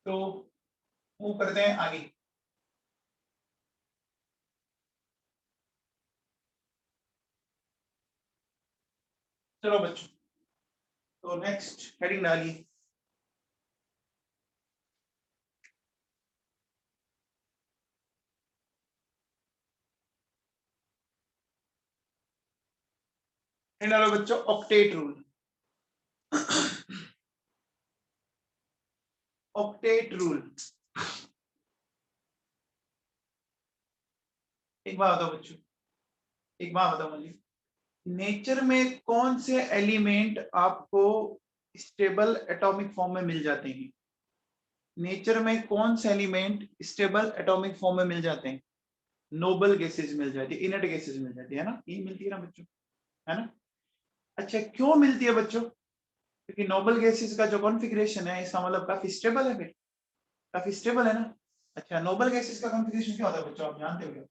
तो मूव करते हैं आगे। चलो बच्चों, तो नेक्स्ट हेडिंग डालिए। डालो बच्चों, ऑक्टेट रूल। ऑक्टेट रूल, एक बात बताओ बच्चों, एक बात बताओ मुझे, नेचर में कौन से एलिमेंट आपको स्टेबल एटॉमिक फॉर्म में मिल जाते हैं? नेचर में कौन से एलिमेंट स्टेबल एटॉमिक फॉर्म में मिल जाते हैं? नोबल गैसेज मिल जाती है, इनर्ट गैसेज मिल जाती है ना, ये मिलती है ना बच्चों, है ना? अच्छा, क्यों मिलती है बच्चों? क्योंकि नोबल गैसेज का जो कॉन्फ़िगरेशन है, इसका मतलब काफी स्टेबल है, फिर काफी स्टेबल है ना। अच्छा, नोबल गैसेज का कॉन्फ़िगरेशन क्या होता है बच्चों, आप जानते हो?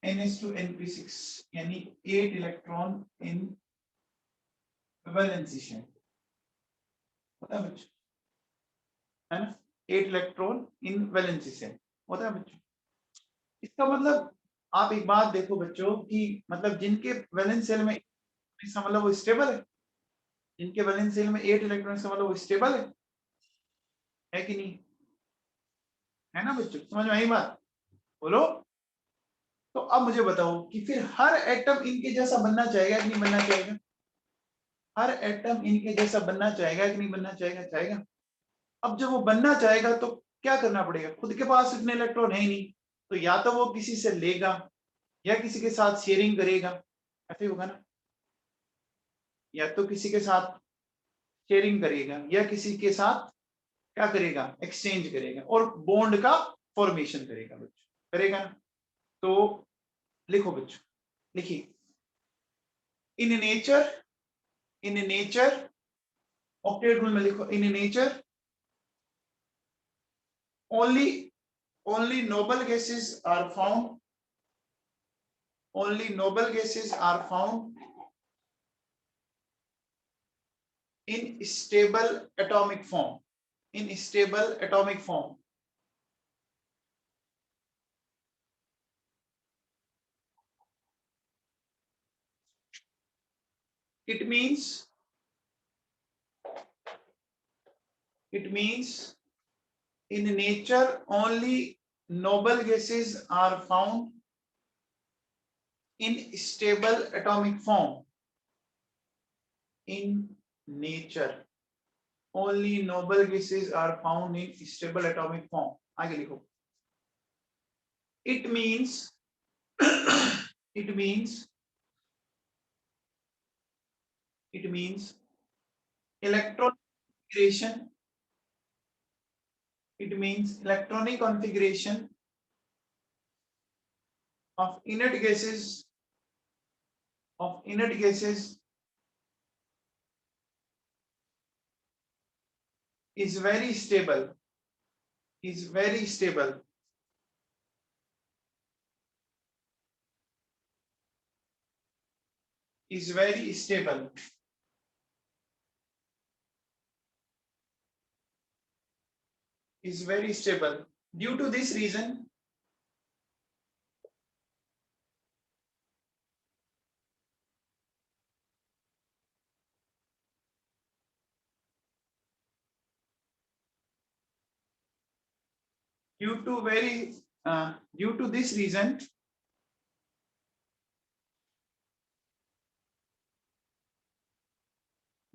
NH2 NP6 यानी 8 इलेक्ट्रॉन इन वैलेंसी शेल, होता है बच्चों, है ना? 8 इलेक्ट्रॉन इन वैलेंसी शेल होता है बच्चों। इसका मतलब आप एक बात देखो बच्चों कि मतलब जिनके वैलेंस शेल में, इसका मतलब वो स्टेबल है। जिनके वैलेंस शेल में 8 इलेक्ट्रॉन, का मतलब वो स्टेबल है कि नहीं? है ना बच्चों, समझ में आई बात? बोलो। तो अब मुझे बताओ कि फिर हर एटम इनके जैसा बनना चाहेगा कि नहीं बनना चाहेगा? हर एटम इनके जैसा बनना चाहेगा कि नहीं बनना चाहेगा? चाहेगा। अब जब वो बनना चाहेगा तो क्या करना पड़ेगा? खुद के पास इतने इलेक्ट्रॉन है ही नहीं, तो या तो वो किसी से लेगा या किसी के साथ शेयरिंग करेगा, ऐसे होगा ना? या तो किसी के साथ शेयरिंग करेगा या किसी के साथ क्या करेगा? एक्सचेंज करेगा और बॉन्ड का फॉर्मेशन करेगा बच्चों, करेगा ना? तो लिखो बच्चों, लिखिए, इन नेचर ऑक्टेट रूल में लिखो, in nature only noble gases are found, only noble gases are found in stable atomic form, in stable atomic form. It means in nature only noble gases are found in stable atomic form. In nature only noble gases are found in stable atomic form. आगे लिखो, it means it means electron configuration, it means electronic configuration of inert gases is very stable, is very stable, is very stable, is very stable. Due to this reason, due to very due to this reason,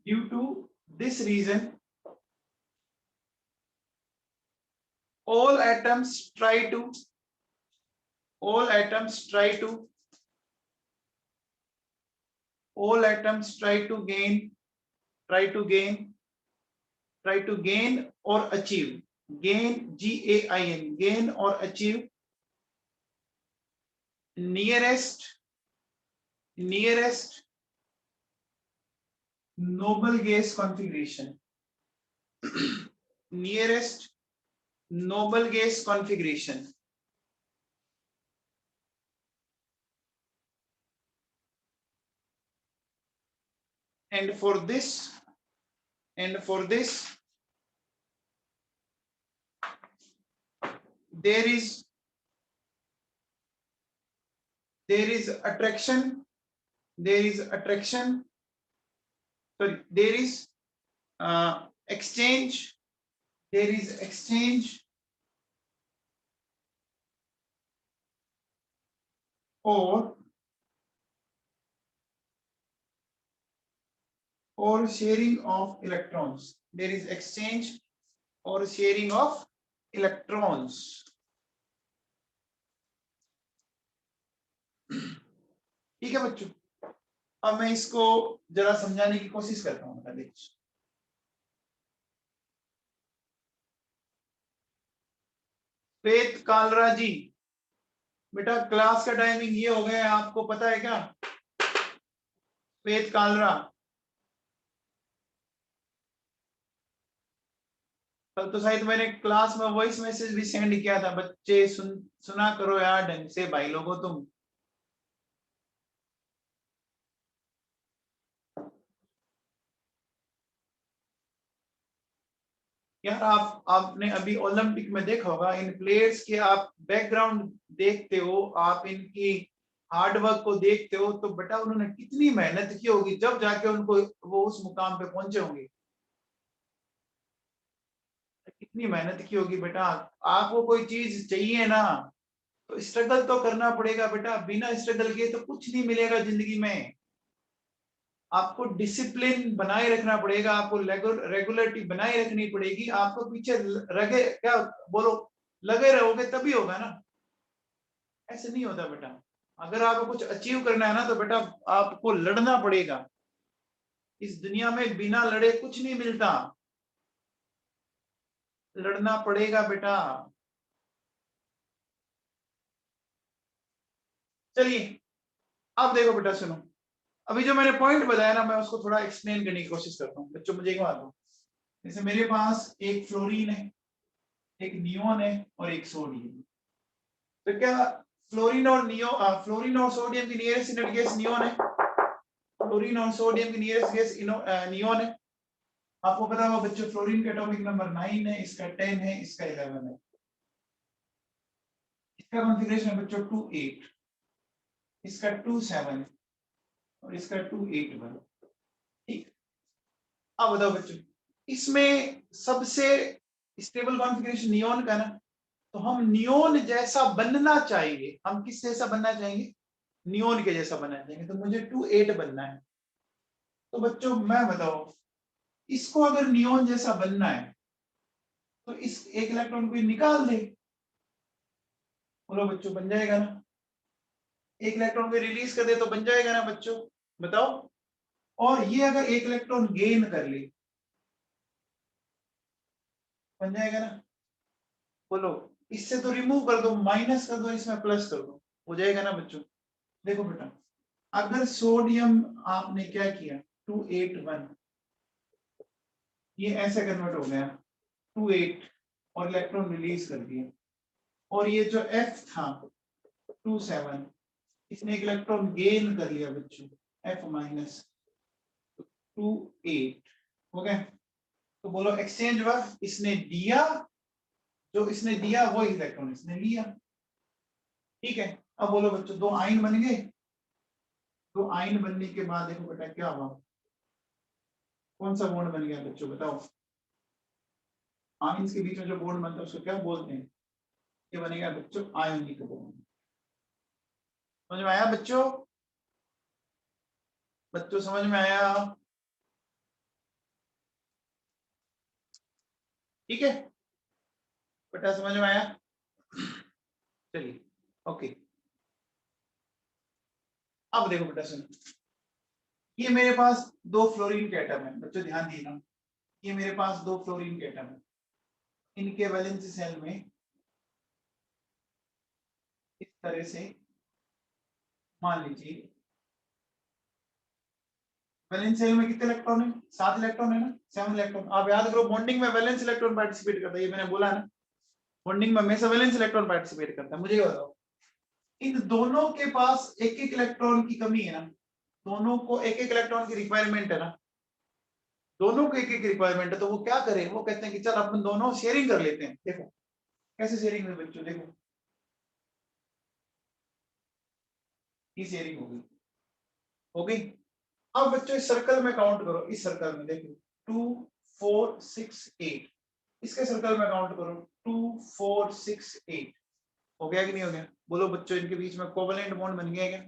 due to this reason, all atoms try to all atoms try to all atoms try to gain or achieve, gain, GAIN, gain or achieve nearest noble gas configuration. Nearest noble gas configuration. And for this there is attraction, sorry, there is exchange, or sharing of electrons. There is exchange or sharing of electrons. ठीक है बच्चों, अब मैं इसको जरा समझाने की कोशिश करता हूँ। श्वेत कालरा जी, बेटा क्लास का टाइमिंग ये हो गया है, आपको पता है क्या? श्वेत कालरा, कल तो शायद मैंने क्लास में वॉइस मैसेज भी सेंड किया था, बच्चे सुना करो यार ढंग से भाई लोगों तुम। यार आपने अभी ओलंपिक में देखा होगा, इन प्लेयर्स के आप बैकग्राउंड देखते हो, आप इनकी हार्डवर्क को देखते हो, तो बेटा उन्होंने कितनी मेहनत की होगी जब जाके उनको वो उस मुकाम पे पहुंचे होंगे। कितनी मेहनत की होगी बेटा। आपको कोई चीज चाहिए ना तो स्ट्रगल तो करना पड़ेगा बेटा, बिना स्ट्रगल किए तो कुछ नहीं मिलेगा जिंदगी में। आपको डिसिप्लिन बनाए रखना पड़ेगा, आपको रेगुलरिटी बनाए रखनी पड़ेगी, आपको पीछे लगे क्या बोलो लगे रहोगे तभी होगा ना, ऐसे नहीं होता बेटा। अगर आपको कुछ अचीव करना है ना तो बेटा आपको लड़ना पड़ेगा। इस दुनिया में बिना लड़े कुछ नहीं मिलता, लड़ना पड़ेगा बेटा। चलिए अब देखो बेटा, सुनो, अभी जो मैंने पॉइंट बताया ना, मैं उसको थोड़ा एक्सप्लेन करने की कोशिश करता हूँ बच्चों। मुझे एक बात दो, जैसे मेरे पास एक फ्लोरीन है, एक नियोन है और एक सोडियम, तो क्या फ्लोरीन और सोडियम की नियरेस्ट यूनिट गैस नियोन है, फ्लोरीन और सोडियम की नियरेस्ट गैस नियोन है। आपको पता होगा बच्चों, फ्लोरीन का एटॉमिक नंबर 9 है, इसका 10 है, इसका 11 है। इसका कॉन्फ़िगरेशन है बच्चों 2 8, इसका 2 7 और इसका 2 8 1। ठीक, अब बताओ बच्चों, इसमें सबसे स्टेबल कॉन्फ़िगरेशन नियोन का ना, तो हम नियोन जैसा बनना चाहिए। हम किस जैसा बनना चाहेंगे? नियोन के जैसा बनना चाहेंगे, तो मुझे 2 8 बनना है। तो बच्चों मैं बताओ, इसको अगर नियोन जैसा बनना है तो इस एक इलेक्ट्रॉन को निकाल दे, बोलो बच्चों बन जाएगा ना? एक इलेक्ट्रॉन को रिलीज कर दे तो बन जाएगा ना बच्चों, बताओ। और ये अगर एक इलेक्ट्रॉन गेन कर ले, बन जाएगा ना? बोलो, इससे तो रिमूव कर दो, माइनस कर दो, इसमें प्लस कर दो, हो जाएगा ना बच्चों? देखो बेटा, अगर सोडियम आपने क्या किया 281, ये ऐसे कन्वर्ट हो गया 28 और इलेक्ट्रॉन रिलीज कर दिया, और ये जो F था 27, इसने एक इलेक्ट्रॉन गेन कर लिया बच्चों, F माइनस 28 हो गया। तो बोलो एक्सचेंज हुआ, इसने दिया, जो इसने दिया वो इलेक्ट्रॉन इसने लिया। ठीक है, अब बोलो बच्चों, दो आयन बन गए। तो आयन बनने के बाद देखो बेटा क्या हुआ, कौन सा बॉन्ड बन गया बच्चों बताओ? आयन्स के बीच में जो बॉन्ड बनता है उसको क्या बोलते हैं? ये बनेगा बच्चों आयोनिक बॉन्ड। समझ में आया बच्चों? बच्चों समझ में आया? ठीक है बेटा, समझ में आया? चलिए ओके। अब देखो बेटा सुनो, ये मेरे पास दो फ्लोरीन के एटम है बच्चों, ध्यान दीजिएगा। ये मेरे पास दो फ्लोरीन के एटम है, इनके वैलेंस सेल में इस तरह से मान लीजिए, वैलेंस सेल में कितने इलेक्ट्रॉन है? 7 इलेक्ट्रॉन है ना, 7 इलेक्ट्रॉन। आप याद करो बॉन्डिंग में वैलेंस इलेक्ट्रॉन पार्टिसिपेट करता है, ये मैंने बोला ना, बॉन्डिंग में हमेशा वैलेंस इलेक्ट्रॉन पार्टिसिपेट करता है। मुझे ये बताओ, इन दोनों के पास एक एक इलेक्ट्रॉन की कमी है ना, दोनों को एक एक इलेक्ट्रॉन की रिक्वायरमेंट है ना, दोनों को एक एक रिक्वायरमेंट है, तो वो क्या करें, वो कहते हैं कि चल अपन दोनों शेयरिंग कर लेते हैं। देखो कैसे शेयरिंग है बच्चों, देखो ये शेयरिंग होगी, हो गई। अब बच्चों इस सर्कल में काउंट करो, इस सर्कल में देखो 2 4 6 8, इसके सर्कल में काउंट करो 2 4 6 8, हो गया कि नहीं हो गया? बोलो बच्चों, इनके बीच में कोवलेंट बॉन्ड बन गया है क्या?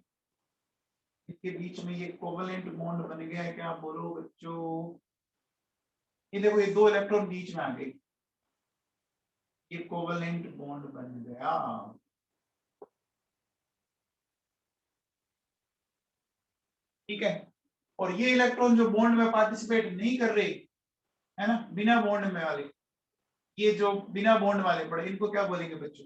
इनके बीच में ये कोवलेंट बॉन्ड बन गया है क्या? बोलो बच्चों, ये देखो ये दो इलेक्ट्रॉन बीच में आ गए, ये कोवलेंट बॉन्ड बन गया। ठीक है, और ये इलेक्ट्रॉन जो बॉन्ड में पार्टिसिपेट नहीं कर रहे है ना, बिना बॉन्ड में वाले, ये जो बिना बॉन्ड वाले पड़े, इनको क्या बोलेंगे बच्चों?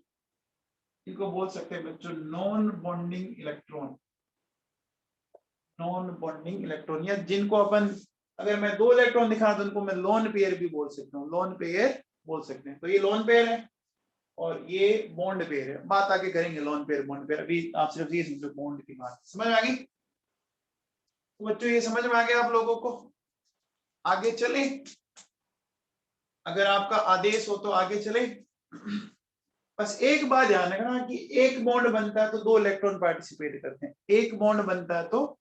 इनको बोल सकते हैं बच्चों non bonding electron, non bonding electron. या जिनको अपन, अगर मैं दो इलेक्ट्रॉन दिखा तो उनको मैं लोन पेयर भी बोल सकता हूँ, लोन पेयर बोल सकते हैं। तो ये लोन पेयर है और ये बॉन्ड पेयर है, बात आगे करेंगे लोन पेयर बॉन्ड पेयर, अभी आप सिर्फ ये समझो बॉन्ड की बात। समझ में आ गई? तो बच्चों ये समझ में आ गया आप लोगों को? आगे चले, अगर आपका आदेश हो तो आगे चले। बस एक बात ध्यान रखना कि एक बॉन्ड बनता है तो दो इलेक्ट्रॉन पार्टिसिपेट करते हैं, एक बॉन्ड बनता है तो,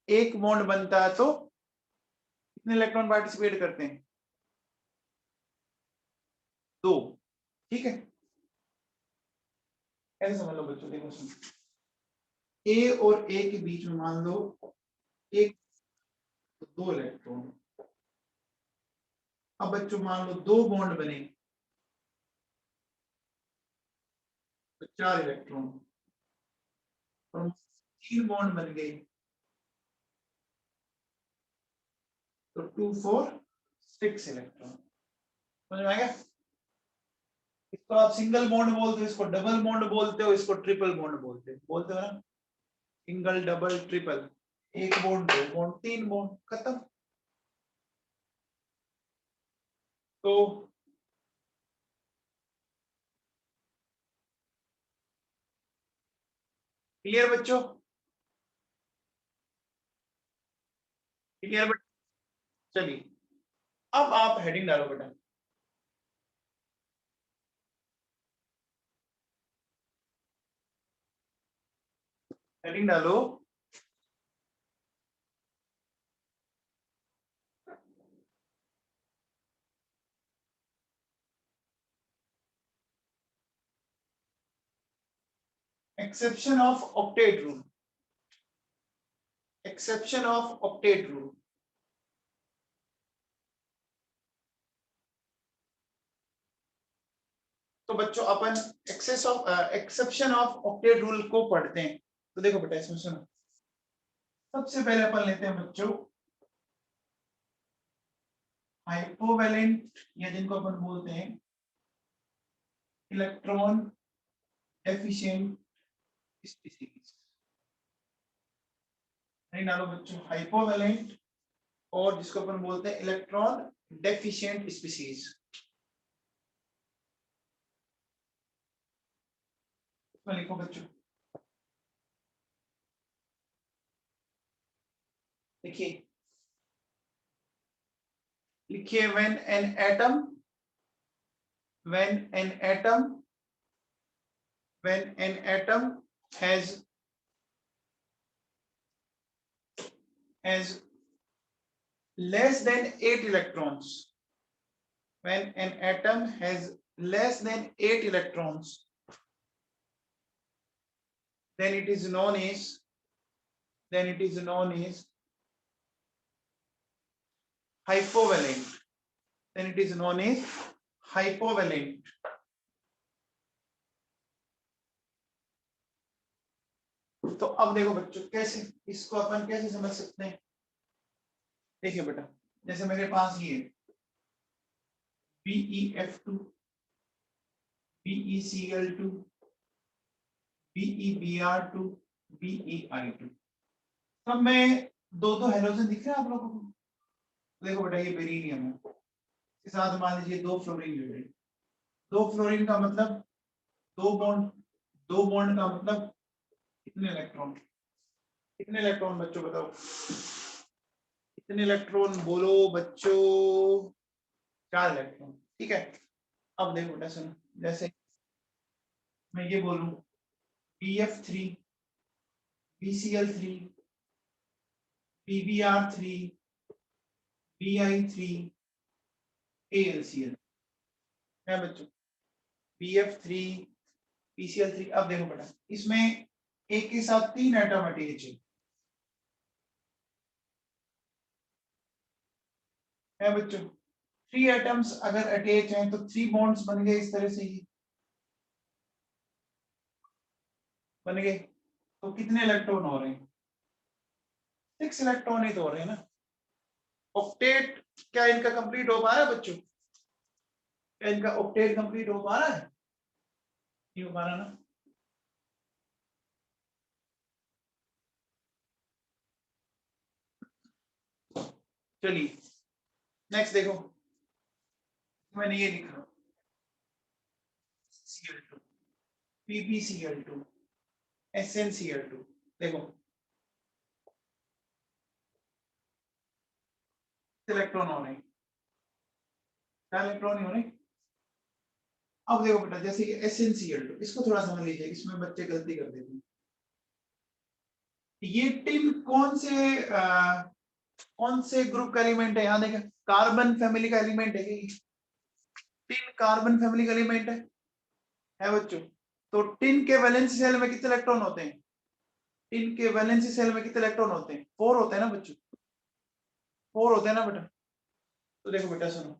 एक बॉन्ड बनता है तो कितने इलेक्ट्रॉन पार्टिसिपेट करते हैं? दो। ठीक है, ऐसे समझ लो बच्चों, देखो सुनो, ए और ए के बीच में मान लो एक, दो इलेक्ट्रॉन। अब बच्चों मान लो दो बॉन्ड बने तो चार इलेक्ट्रॉन, और तीन बॉन्ड बन गए तो 2 4 6 इलेक्ट्रॉन। समझ में आ गया? इसको आप सिंगल बॉन्ड बोलते हो, इसको डबल बॉन्ड बोलते हो, इसको ट्रिपल बॉन्ड बोलते हो ना, सिंगल डबल ट्रिपल, एक बॉन्ड दो बॉन्ड तीन बॉन्ड, खत्म। तो क्लियर बच्चों? क्लियर बच्चों? चलिए अब आप हेडिंग डालो बेटा, हेडिंग डालो, exception of octet rule, exception of octet rule. तो बच्चों अपन एक्सेप्शन ऑफ ऑक्टेट रूल को पढ़ते हैं। तो देखो बेटा इसमें सुनो, सबसे पहले अपन लेते हैं बच्चों हाइपोवैलेंट, या जिनको अपन बोलते हैं इलेक्ट्रॉन डेफिशिएंट स्पीसीज। नहीं डालो बच्चों, हाइपोवैलेंट और जिसको अपन बोलते हैं इलेक्ट्रॉन डेफिशिएंट स्पीसीज। लिखो बच्चों, देखिए लिखिए, when an atom when an atom has less than 8 electrons, when an atom has less than 8 electrons, then it is known as hypovalent. then it is known as hypovalent. तो अब देखो बच्चों, कैसे इसको अपन कैसे समझ सकते हैं। देखिए बेटा, जैसे मेरे पास ये BeF2, BeCl2, BeBr2, BeI2, सब में दो दो हेलोजन दिख रहे हैं आप लोगों को। देखो बेटा, ये बेरिलियम है, इसके साथ मान लीजिए दो फ्लोरीन जुड़े। दो फ्लोरीन का मतलब दो बॉन्ड, दो बॉन्ड का मतलब कितने इलेक्ट्रॉन, कितने इलेक्ट्रॉन बच्चों बताओ, कितने इलेक्ट्रॉन बोलो बच्चों, 4 इलेक्ट्रॉन। ठीक है, अब देखो बेटा सुनो, जैसे मैं ये बोलूं BF3, BCl3, BBr3, BI3, ALCl है बच्चों, BF3, BCl3। अब देखो बेटा, इसमें एक के साथ 3 एटम अटैच है बच्चों। 3 एटम्स अगर अटैच हैं तो 3 बॉन्ड्स बन गए, इस तरह से ही बन गए। तो कितने इलेक्ट्रॉन हो रहे हैं, 6 इलेक्ट्रॉन ही तो हो रहे हैं ना। ऑक्टेट क्या इनका कंप्लीट हो पा रहा है बच्चों, क्या इनका ऑक्टेट कंप्लीट हो पा रहा है, नहीं हो पा रहा ना। चलिए नेक्स्ट देखो, मैंने ये लिखा Cl2, PbCl2, SnCl2। देखो इलेक्ट्रॉन हो रहे हैं, क्या इलेक्ट्रॉन हो रहे हैं। अब देखो बेटा, जैसे कि SnCl2, इसको थोड़ा समझ लीजिए, इसमें बच्चे गलती कर देते हैं। ये टिन कौन से ग्रुप का एलिमेंट है, यहाँ देखें, कार्बन फैमिली का एलिमेंट है ये। टिन कार्बन फैमिली का एलिमेंट है बच्चों। तो टिन के वैलेंसी सेल में कितने इलेक्ट्रॉन होते हैं, टिन के वैलेंसी सेल में कितने इलेक्ट्रॉन होते हैं, 4 होते हैं ना बच्चों, 4 होते हैं ना बेटा। तो देखो बेटा सुनो,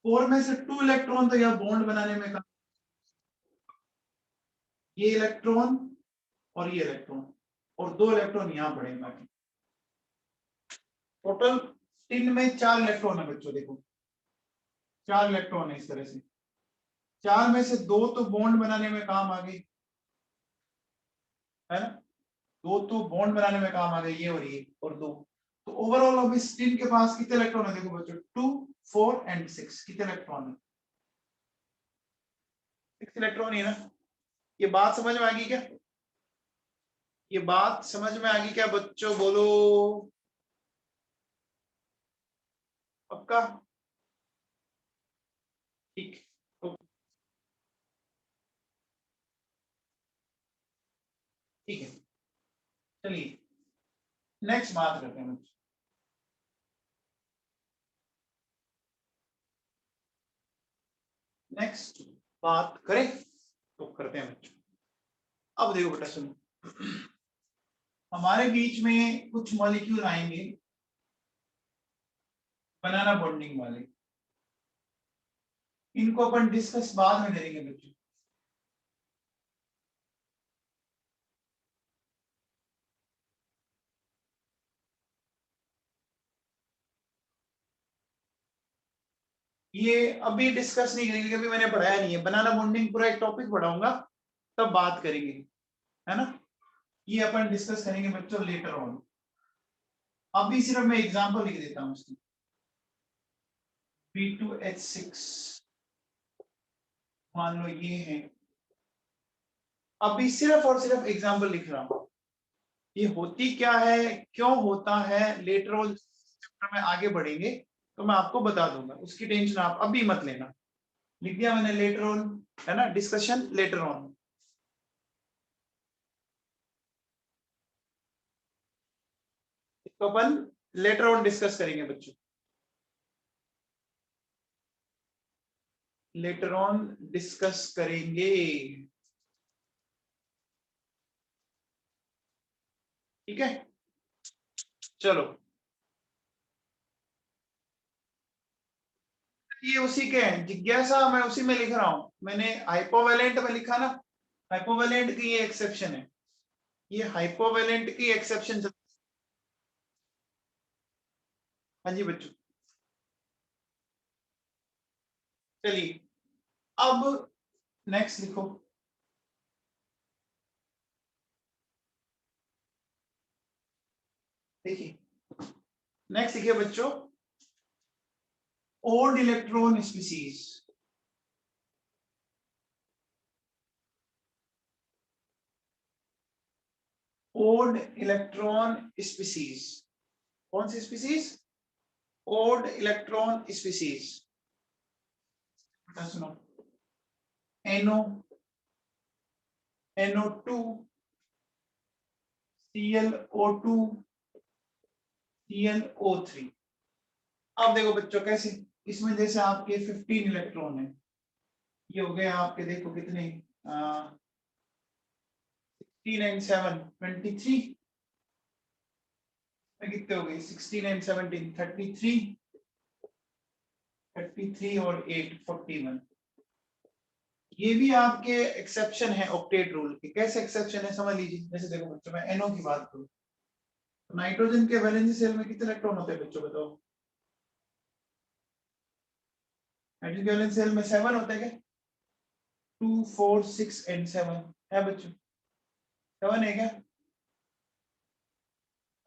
4 में से 2 इलेक्ट्रॉन तो यहाँ बॉन्ड बनाने में काम, ये इलेक्ट्रॉन और ये इलेक्ट्रॉन, और 2 इलेक्ट्रॉन यहाँ पड़े हैं बाकी। टोटल टिन में 4 इलेक्ट्रॉन है बच्चों, देखो 4 इलेक्ट्रॉन है इस तरह से। 4 में से 2 तो बॉन्ड बनाने में काम आ गई, है ना, 2 तो बॉन्ड बनाने में काम आ गए, ये और ये, और 2। तो ओवरऑल अब इस टिन के पास कितने इलेक्ट्रॉन है, देखो बच्चों 2, 4 एंड 6, कितने इलेक्ट्रॉन है, 6 इलेक्ट्रॉन ही है ना। ये बात समझ में आ गई क्या, ये बात समझ में आ गई क्या बच्चों, बोलो पक्का। ठीक, तो ठीक है, चलिए नेक्स्ट बात करते हैं बच्चों। नेक्स्ट बात करें तो करते हैं बच्चों। अब देखो बेटा सुनो, हमारे बीच में कुछ मॉलिक्यूल आएंगे बनाना बॉन्डिंग वाले, इनको अपन डिस्कस बाद में करेंगे बच्चों। ये अभी डिस्कस नहीं करेंगे, अभी मैंने पढ़ाया नहीं है बनाना बॉन्डिंग, पूरा एक टॉपिक पढ़ाऊंगा तब बात करेंगे, है ना। ये अपन डिस्कस करेंगे बच्चों लेटर ऑन। अभी सिर्फ मैं एग्जांपल लिख देता हूँ उसकी। B2H6 मान लो ये है, अभी सिर्फ और सिर्फ एग्जांपल लिख रहा हूँ। ये होती क्या है, क्यों होता है, लेटर ऑन चैप्टर में आगे बढ़ेंगे तो मैं आपको बता दूंगा, उसकी टेंशन आप अभी मत लेना। लिख दिया मैंने लेटर ऑन, है ना, डिस्कशन लेटर ऑन। तो अपन लेटर ऑन डिस्कस करेंगे बच्चों, लेटर ऑन डिस्कस करेंगे, ठीक है। चलो ये उसी के हैं, जिज्ञासा मैं उसी में लिख रहा हूं, मैंने हाइपोवेलेंट में लिखा ना, हाइपोवेलेंट की ये एक्सेप्शन है, ये हाइपोवेलेंट की एक्सेप्शन। हाँ जी बच्चों, चलिए अब नेक्स्ट लिखो। देखिए नेक्स्ट लिखिए बच्चों, odd electron species. Odd electron species, कौन सी स्पीसीज? Odd electron species. सुनो, NO, NO2, ClO2, ClO3। अब देखो बच्चों कैसे, इसमें जैसे आपके 15 इलेक्ट्रॉन है, ये हो गए आपके, देखो कितने, 16 and 7 23, कितने हो गए, 16 and 17 33, 33 और 8 41। ये भी आपके एक्सेप्शन है ऑक्टेट रूल के। कैसे एक्सेप्शन है समझ लीजिए, जैसे देखो बच्चों मैं NO की बात करूं, नाइट्रोजन के वैलेंसी सेल में कितने इलेक्ट्रॉन होते हैं बच्चों बताओ? नाइट्रोजन के वैलेंसी सेल में 7 होते हैं क्या? 2 4 6 and 7 है बच्चों, 7 है क्या?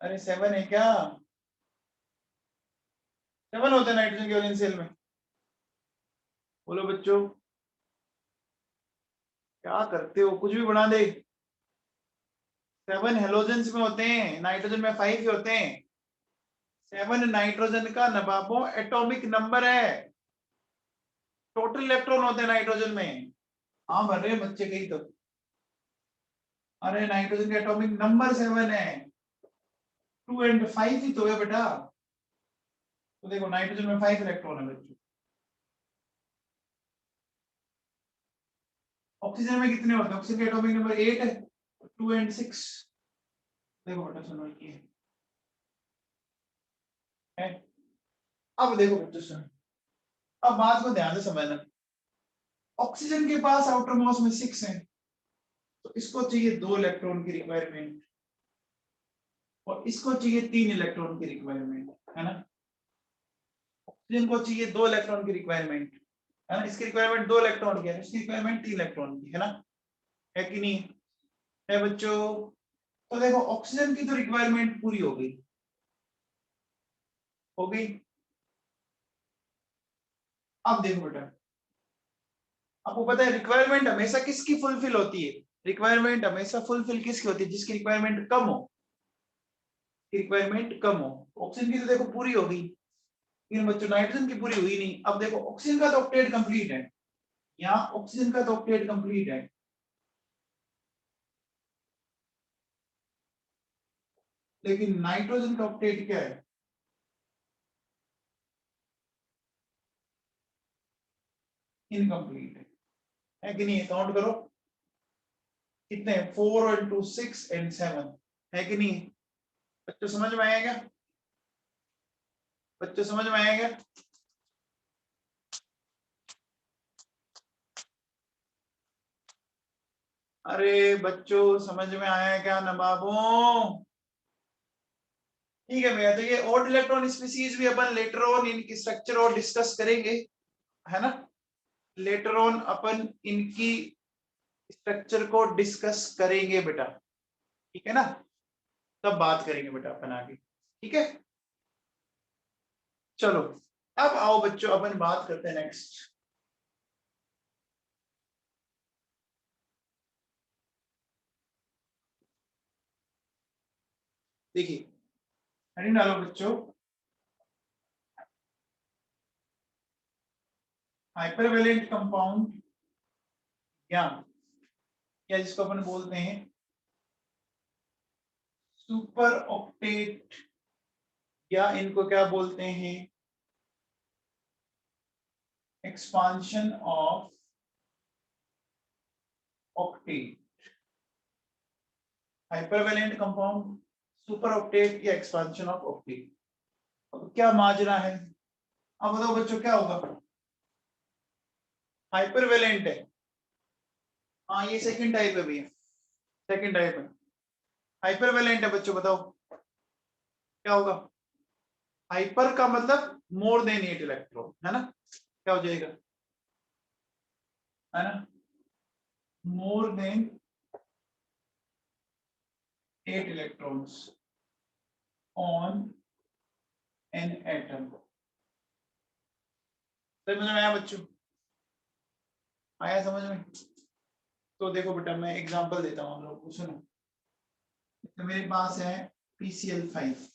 अरे 7 है क्या? 7 होते हैं नाइट्रोजन के वैलेंसी सेल में। बोलो बच्चों, क्या करते हो, कुछ भी बना दे। 7 हेलोजेंस में होते हैं, नाइट्रोजन में 5 ही होते हैं। 7 नाइट्रोजन का नवाबों एटॉमिक नंबर है, टोटल इलेक्ट्रॉन होते हैं नाइट्रोजन में। हाँ भर रहे बच्चे कहीं तो, अरे नाइट्रोजन के एटॉमिक नंबर 7 है, 2 and 5 ही तो है बेटा। तो देखो नाइट्रोजन में 5 इलेक्ट्रॉन है बच्चों। ऑक्सीजन में कितने होते हैं? ऑक्सीजन के एटॉमिक नंबर 8 है, 2 and 6। देखो बेटा सुनो ये है। अब देखो बच्चों सुनो, अब बात को ध्यान से समझना। ऑक्सीजन के पास आउटर मॉस में 6 है, तो इसको चाहिए 2 इलेक्ट्रॉन की रिक्वायरमेंट, और इसको चाहिए 3 इलेक्ट्रॉन की रिक्वायरमेंट, है ना। ऑक्सीजन को चाहिए 2 इलेक्ट्रॉन की रिक्वायरमेंट, है ना, इसकी रिक्वायरमेंट 2 इलेक्ट्रॉन की है, इसकी रिक्वायरमेंट 3 इलेक्ट्रॉन की, है ना, है कि नहीं है बच्चों? तो देखो ऑक्सीजन की तो रिक्वायरमेंट पूरी हो गई, हो गई। अब देखो बेटा, आपको पता है रिक्वायरमेंट हमेशा किसकी फुलफिल होती है? रिक्वायरमेंट हमेशा फुलफिल किसकी होती है? जिसकी रिक्वायरमेंट कम हो, रिक्वायरमेंट कम हो। ऑक्सीजन की तो देखो पूरी हो गई, लेकिन बच्चों नाइट्रोजन की पूरी हुई नहीं। अब देखो ऑक्सीजन का तो ऑक्टेट कंप्लीट है, यहाँ ऑक्सीजन का तो ऑक्टेट कंप्लीट है, लेकिन नाइट्रोजन का ऑक्टेट क्या है? इनकम्प्लीट है कि नहीं? काउंट करो कितने, 4 and 2 6 and 7, है कि नहीं? बच्चों समझ में आएगा? बच्चों समझ में आएगा? अरे बच्चों समझ में आया क्या नवाबों? ठीक है भैया, तो ये ऑड इलेक्ट्रॉन स्पीसीज भी अपन लेटर ऑन इनकी स्ट्रक्चर और डिस्कस करेंगे, है ना। लेटर ऑन अपन इनकी स्ट्रक्चर को डिस्कस करेंगे बेटा, ठीक है ना, तब बात करेंगे बेटा अपन आगे, ठीक है। चलो अब आओ बच्चों अपन बात करते हैं नेक्स्ट। देखिए हेडिंग डालो बच्चों, हाइपरवेलेंट कंपाउंड, या जिसको अपन बोलते हैं सुपर ऑक्टेट, या इनको क्या बोलते हैं, expansion of octet. Hypervalent compound, super octet या एक्सपांशन ऑफ ऑक्टेट। अब क्या माजरा है? अब बताओ बच्चों क्या होगा? हाइपरवेलेंट है। हाँ ये सेकंड टाइप है भैया, सेकंड टाइप है, हाइपरवेलेंट है बच्चों, बताओ क्या होगा। हाइपर का मतलब मोर देन 8 इलेक्ट्रॉन, है ना, क्या हो जाएगा, है ना, more than 8 electrons on an atom. समझ में आया बच्चों, आया समझ में। तो देखो बेटा मैं एग्जांपल देता हूँ हम लोग को, सुनो। तो मेरे पास है PCl5,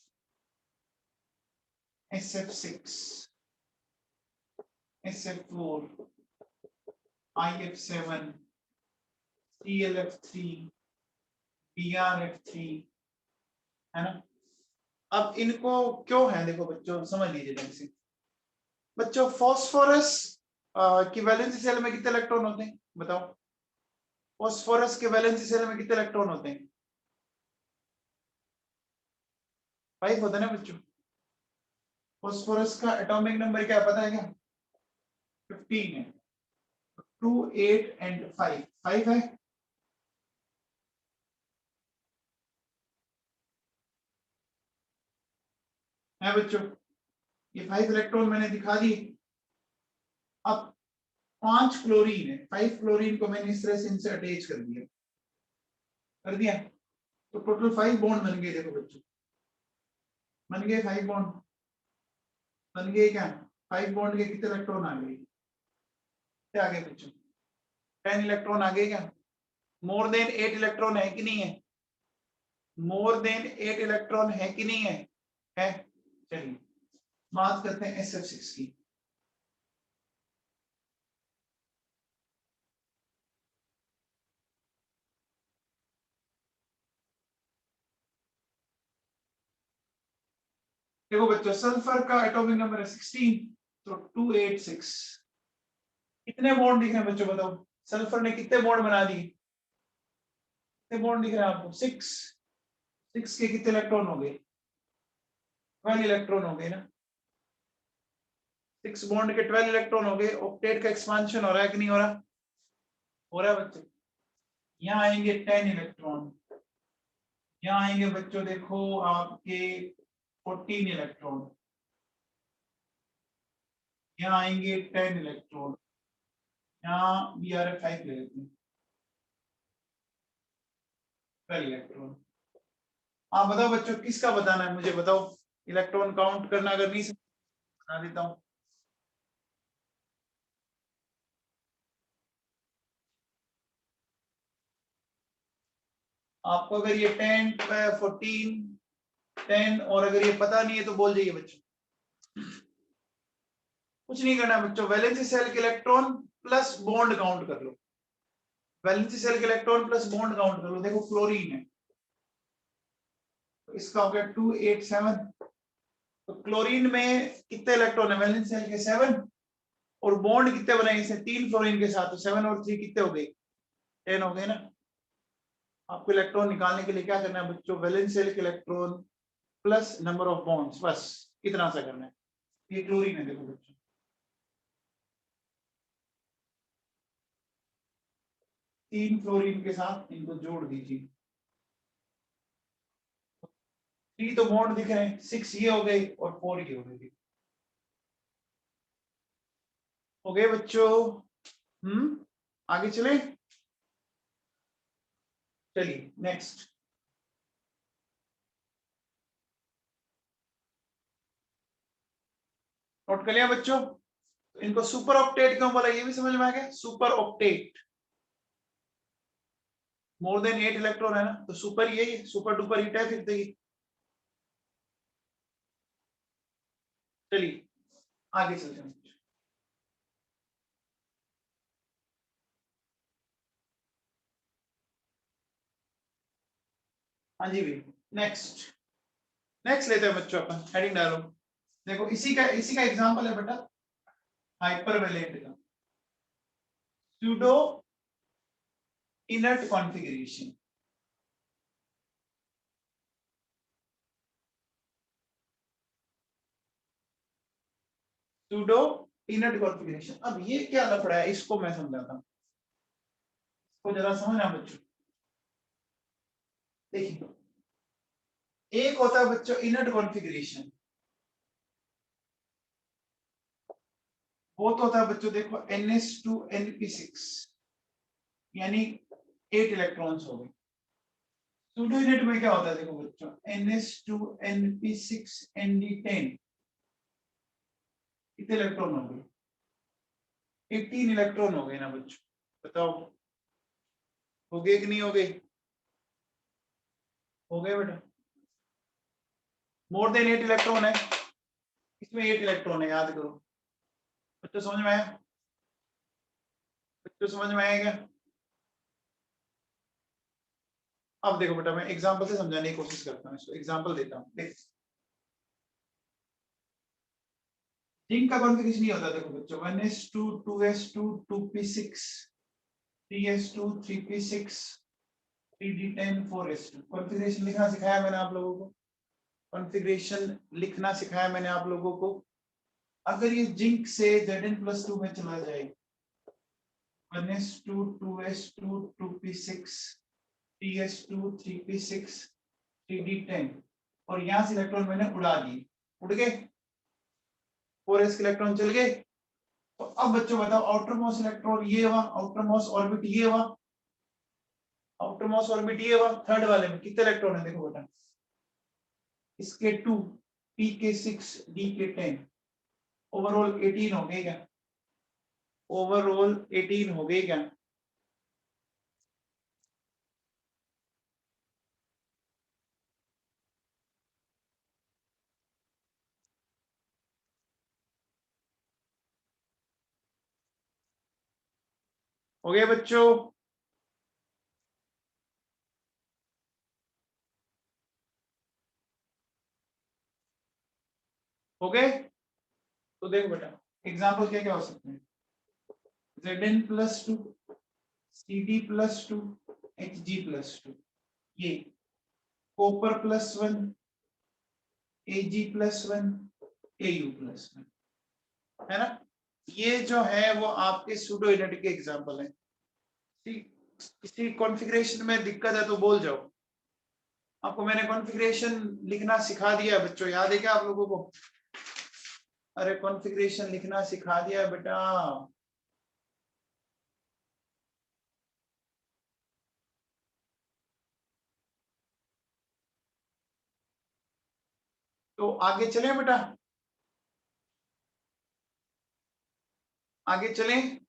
SF6, SF4, IF7, ClF3, BrF3, है ना। अब इनको क्यों है, देखो बच्चों समझ लीजिए ढंग से। बच्चों फास्फोरस की वैलेंसी सेल में कितने इलेक्ट्रॉन होते हैं, बताओ। फास्फोरस के वैलेंसी सेल में कितने इलेक्ट्रॉन होते हैं, 5 होता है ना बच्चों। फास्फोरस का एटॉमिक नंबर क्या पता है क्या, 15 है। 2, 8 एंड 5, 5 है। बच्चों ये 5 इलेक्ट्रॉन मैंने दिखा दिए। अब 5 क्लोरीन है, 5 क्लोरीन को मैंने इस तरह से इनसे अटैच कर दिया, कर दिया, तो टोटल 5 बॉन्ड बन गए। देखो बच्चों बन गए 5 बॉन्ड, बन गए क्या, 5 बॉन्ड के कितने इलेक्ट्रॉन आ गए, क्या आ गए बच्चों, 10 इलेक्ट्रॉन आ गए क्या। मोर देन 8 इलेक्ट्रॉन है कि नहीं है, मोर देन 8 इलेक्ट्रॉन है कि नहीं है। चलिए बात करते हैं SF6 की। देखो बच्चों सल्फर का एटॉमिक नंबर है 16, तो 286। कितने बॉन्ड दिख रहे हैं बच्चों बताओ, सल्फर ने कितने बॉन्ड बना दिए, कितने बॉन्ड दिख रहे हैं आपको, 6। 6 के कितने इलेक्ट्रॉन हो गए, 12 इलेक्ट्रॉन हो गए ना। 6 बॉन्ड के 12 इलेक्ट्रॉन हो गए। ऑक्टेट का एक्सपांशन हो रहा है कि नहीं हो रहा, हो रहा है बच्चों। यहाँ आएंगे 10 इलेक्ट्रॉन, यहाँ आएंगे बच्चों देखो आपके 14 इलेक्ट्रॉन, यहाँ आएंगे 10 इलेक्ट्रॉन, यहाँ BrF5 ले लेते हैं, 12 इलेक्ट्रॉन। आप बताओ बच्चों किसका बताना है, मुझे बताओ। इलेक्ट्रॉन काउंट करना अगर नहीं बता देता हूँ। आपको अगर ये 10, 14, 10 और अगर ये पता नहीं है तो बोल जाइए बच्चों। कुछ नहीं करना बच्चों, वैलेंसी सेल के इलेक्ट्रॉन प्लस बॉन्ड काउंट कर लो, वैलेंसी सेल के इलेक्ट्रॉन प्लस बॉन्ड काउंट कर लो। देखो क्लोरीन है तो इसका हो गया 287। तो क्लोरीन में कितने इलेक्ट्रॉन है, वैलेंसी सेल के 7, और बॉन्ड कितने बनाए इसने 3 फ्लोरीन के साथ, तो 7 और 3 कितने हो गए, 10 हो गए ना। आपको इलेक्ट्रॉन निकालने के लिए क्या करना है बच्चों, वैलेंसी सेल के electron plus number of bonds, बस इतना सा करना है। ये क्लोरीन है देखो बच्चों, 3 फ्लोरीन के साथ इनको जोड़ दीजिए। 3 तो बॉन्ड दिख रहे हैं, 6 ये हो गए और 4 ये हो गए, हो गए बच्चों। आगे चले, चलिए नेक्स्ट। नोट कर लिया बच्चों। तो इनको सुपर ऑक्टेट क्यों बोला, ये भी समझ में आ गया, super octet, more than 8 electron है ना, तो सुपर यही सुपर डुपर हिट है फिर तो ये। चलिए आगे चलते हैं। हाँ जी भाई, नेक्स्ट, नेक्स्ट लेते हैं बच्चों अपन, हेडिंग डालो। देखो इसी का एग्जांपल है बेटा, हाइपरवेलेंट का pseudo inert configuration. Pseudo inert configuration. अब ये क्या लफड़ा है, इसको मैं समझाता हूँ, इसको जरा समझना बच्चों। देखिए, एक होता है बच्चों इनर्ट कॉन्फ़िगरेशन, वो तो होता है बच्चों देखो NH2Np6 यानी 8 इलेक्ट्रॉन्स हो गए। सूडो इनर्ट में क्या होता है देखो बच्चों, NH2Np6Nd10 कितने इलेक्ट्रॉन हो गए, 18 इलेक्ट्रॉन हो गए ना बच्चों, बताओ हो गए कि नहीं हो गए, हो गए बेटा। मोर देन 8 इलेक्ट्रॉन है, इसमें 8 इलेक्ट्रॉन है, याद करो बच्चों, समझ में आया, बच्चों समझ में आया क्या। अब देखो बेटा, मैं एग्जांपल से समझाने की कोशिश करता हूँ, इसको एग्जांपल देता हूँ। देख, जिंक का कॉन्फ़िगरेशन नहीं होता देखो बच्चों, 1s2 2s2 2p6 3s2 3p6 3d10 4s2। Configuration लिखना सिखाया मैंने आप लोगों को, कॉन्फ़िगरेशन लिखना सिखाया मैंने आप लोगों को। अगर ये जिंक से Zn+2 में चला जाए, 1s2 2s2 2p6 3s2 3p6 3d10 और यहां से इलेक्ट्रॉन मैंने उड़ा दिए, उड़ गए, 4s के इलेक्ट्रॉन चल गए। तो अब बच्चों बताओ, आउटर मोस्ट इलेक्ट्रॉन ये हुआ, आउटर मोस्ट ऑर्बिट ये हुआ, आउटर मोस्ट ऑर्बिट ये हुआ, थर्ड वाले में कितने इलेक्ट्रॉन है देखो बेटा, इसके 2 p के 6 d के 10, ओवरऑल 18 हो गए क्या, ओवरऑल 18 हो गए क्या। हो गए बच्चों, हो गए। तो देखो बेटा, एग्जाम्पल क्या क्या हो सकते हैं, Zn+2 Cd+2 Hg+2, ये कॉपर+1 Ag+1 Au+1 है ना। ये जो है वो आपके सूडो इनर्ट के एग्जाम्पल है। किसी कॉन्फ़िगरेशन में दिक्कत है तो बोल जाओ, आपको मैंने कॉन्फ़िगरेशन लिखना सिखा दिया बच्चों, याद है क्या आप लोगों को, अरे कॉन्फ़िगरेशन लिखना सिखा दिया बेटा। तो आगे चलें बेटा, आगे चलें।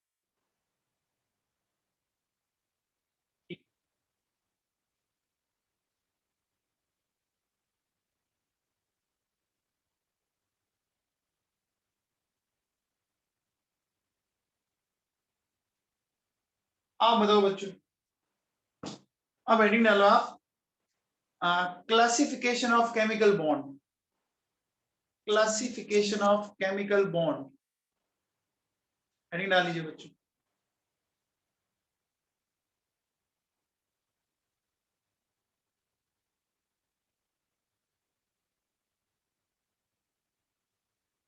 आप बताओ बच्चों, अब हेडिंग डालो आप, classification of chemical bond, classification of chemical bond, heading डाल लीजिए बच्चों।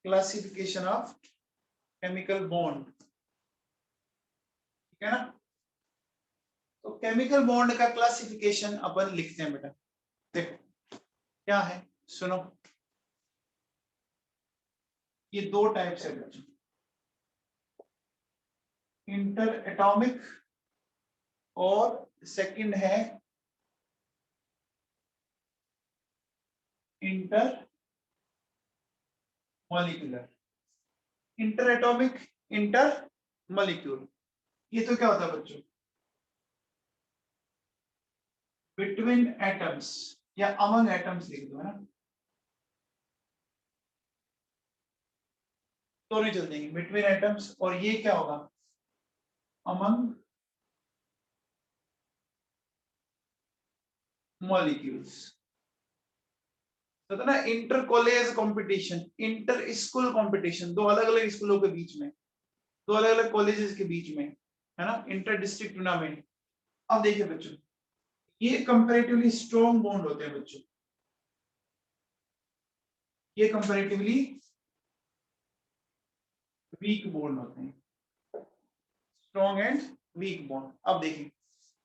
क्लासिफिकेशन ऑफ केमिकल बॉन्ड, ठीक है ना। तो केमिकल बॉन्ड का क्लासिफिकेशन अपन लिखते हैं बेटा। देखो क्या है, सुनो, ये दो टाइप्स है बच्चों, इंटर एटॉमिक और सेकंड है inter molecular. Inter atomic, inter molecule, ये तो क्या होता है बच्चों, बिटवीन एटम्स या अमंग एटम्स लिख दो, है ना, तो नहीं चल देंगे, बिटवीन एटम्स, और ये क्या होगा, अमंग मॉलिक्यूल्स। तो ना inter college competition, inter school competition, दो अलग अलग स्कूलों के बीच में, दो अलग अलग कॉलेजेस के बीच में, है ना, इंटर डिस्ट्रिक्ट टूर्नामेंट। अब देखिए बच्चों, ये कंपैरेटिवली स्ट्रॉन्ग बॉन्ड होते हैं बच्चों, ये कंपैरेटिवली वीक बॉन्ड होते हैं, स्ट्रॉन्ग एंड वीक बॉन्ड। अब देखिए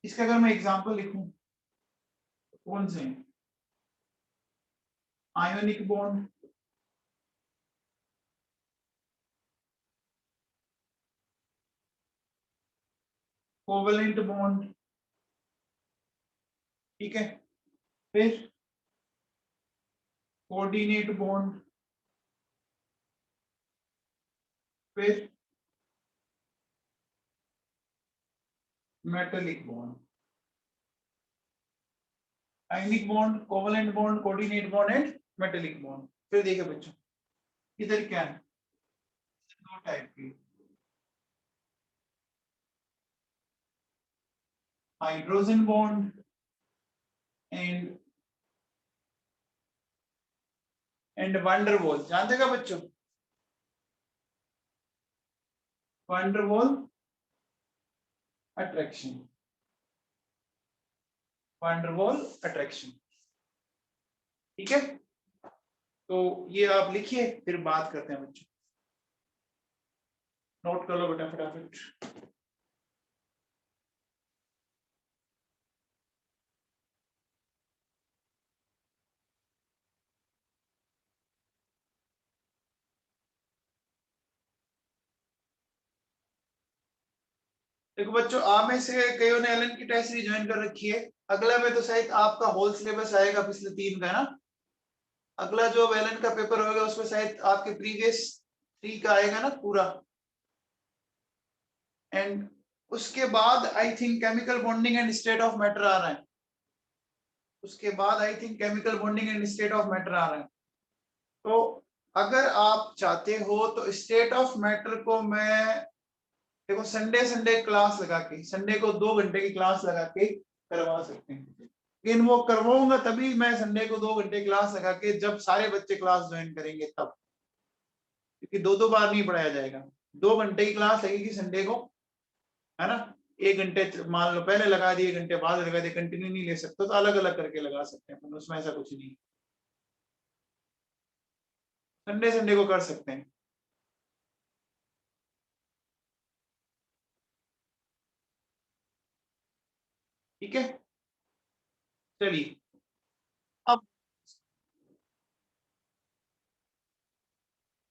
इसका अगर मैं एग्जांपल लिखूं कौन से हैं? आयोनिक बॉन्ड, कोवेलेंट बॉन्ड, ठीक है, फिर कोऑर्डिनेट बॉन्ड, फिर metallic bond. Ionic bond, covalent bond, coordinate bond and metallic bond. फिर देखिए बच्चों इधर क्या है, दो टाइप की, हाइड्रोजन बॉन्ड एंड वंडरवॉल। जानते क्या बच्चों? वंडरवॉल अट्रैक्शन, वंडरवॉल अट्रैक्शन, ठीक है। तो ये आप लिखिए, फिर बात करते हैं बच्चों। नोट कर लो बेटा फटाफट। देखो बच्चों, आप में से कईयों ने एलन की टेस्ट सीरीज ज्वाइन कर रखी है। अगला में तो शायद आपका होल सिलेबस आएगा पिछले 3 का, है ना। अगला जो एलन का पेपर होगा उसमें शायद आपके प्रीवियस 3 का आएगा ना पूरा। एंड उसके बाद I think chemical bonding and state of matter आ रहा है। उसके बाद I think chemical bonding and state of matter आ रहा है। तो अगर आप चाहते हो तो स्टेट ऑफ मैटर को मैं, देखो संडे संडे क्लास लगा के, संडे को 2 घंटे की क्लास लगा के करवा सकते हैं। लेकिन वो करवाऊंगा तभी मैं संडे को 2 घंटे क्लास लगा के, जब सारे बच्चे क्लास ज्वाइन करेंगे तब, क्योंकि 2 बार नहीं पढ़ाया जाएगा। 2 घंटे की क्लास लगेगी संडे को, है ना। 1 घंटे मान लो पहले लगा दिए, 1 घंटे बाद लगा दिए, कंटिन्यू नहीं ले सकते तो अलग अलग करके लगा सकते हैं, उसमें ऐसा कुछ नहीं। संडे संडे को कर सकते हैं, ठीक है। चलिए अब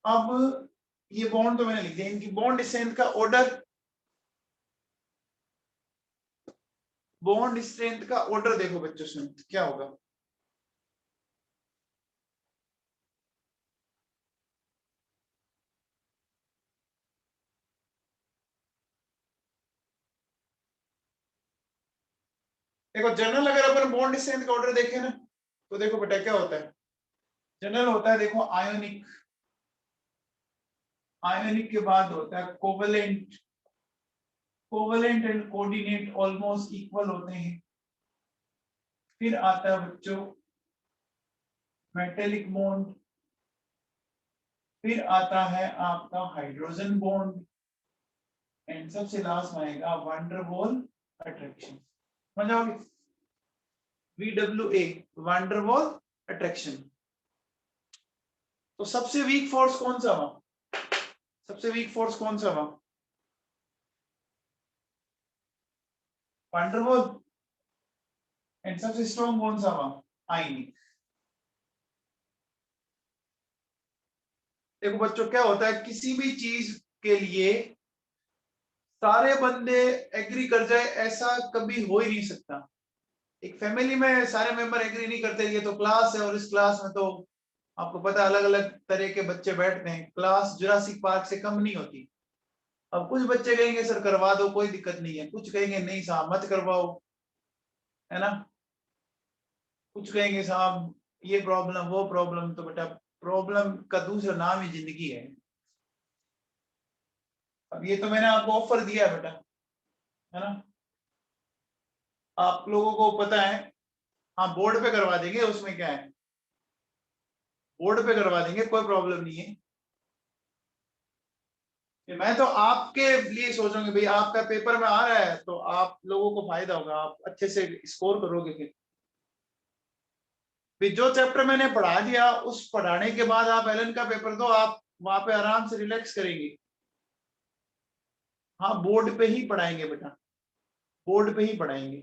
अब ये बॉन्ड तो मैंने लिख दिया, इनकी बॉन्ड स्ट्रेंथ का ऑर्डर, बॉन्ड स्ट्रेंथ का ऑर्डर देखो बच्चों सुन क्या होगा। देखो जनरल अगर अपन बॉन्ड स्ट्रेंथ का ऑर्डर देखें ना, तो देखो बेटा क्या होता है। जनरल होता है देखो आयोनिक, आयोनिक के बाद होता है covalent, covalent and coordinate almost equal होते हैं। फिर आता है बच्चों मेटेलिक बॉन्ड, फिर आता है आपका हाइड्रोजन बॉन्ड, एंड सबसे लास्ट में आएगा वंडरवॉल अट्रैक्शन। समझ आओगे? VWA, van der Waals attraction. तो सबसे वीक फोर्स कौन सा हुआ? सबसे वीक फोर्स कौन सा हुआ? वंडरवॉल। एंड सबसे स्ट्रॉन्ग कौन सा हुआ? आयनिक। देखो बच्चों क्या होता है, किसी भी चीज के लिए सारे बंदे एग्री कर जाए ऐसा कभी हो ही नहीं सकता। एक फैमिली में सारे मेंबर एग्री नहीं करते, ये तो क्लास है और इस क्लास में तो आपको पता है अलग अलग तरह के बच्चे बैठते हैं, क्लास जुरासिक पार्क से कम नहीं होती। अब कुछ बच्चे कहेंगे सर करवा दो कोई दिक्कत नहीं है, कुछ कहेंगे नहीं साहब मत करवाओ, है ना। कुछ कहेंगे साहब ये प्रॉब्लम वो प्रॉब्लम। तो बेटा प्रॉब्लम का दूसरा नाम ही जिंदगी है। अब ये तो मैंने आपको ऑफर दिया है बेटा, है ना। आप लोगों को पता है, हाँ बोर्ड पे करवा देंगे, उसमें क्या है, बोर्ड पे करवा देंगे, कोई प्रॉब्लम नहीं है। मैं तो आपके लिए सोचूंगी भाई, आपका पेपर में आ रहा है तो आप लोगों को फायदा होगा, आप अच्छे से स्कोर करोगे। फिर जो चैप्टर मैंने पढ़ा दिया उस पढ़ाने के बाद आप एलन का पेपर दो, आप वहां पे आराम से रिलैक्स करेंगे। हाँ बोर्ड पे ही पढ़ाएंगे बेटा, बोर्ड पे ही पढ़ाएंगे।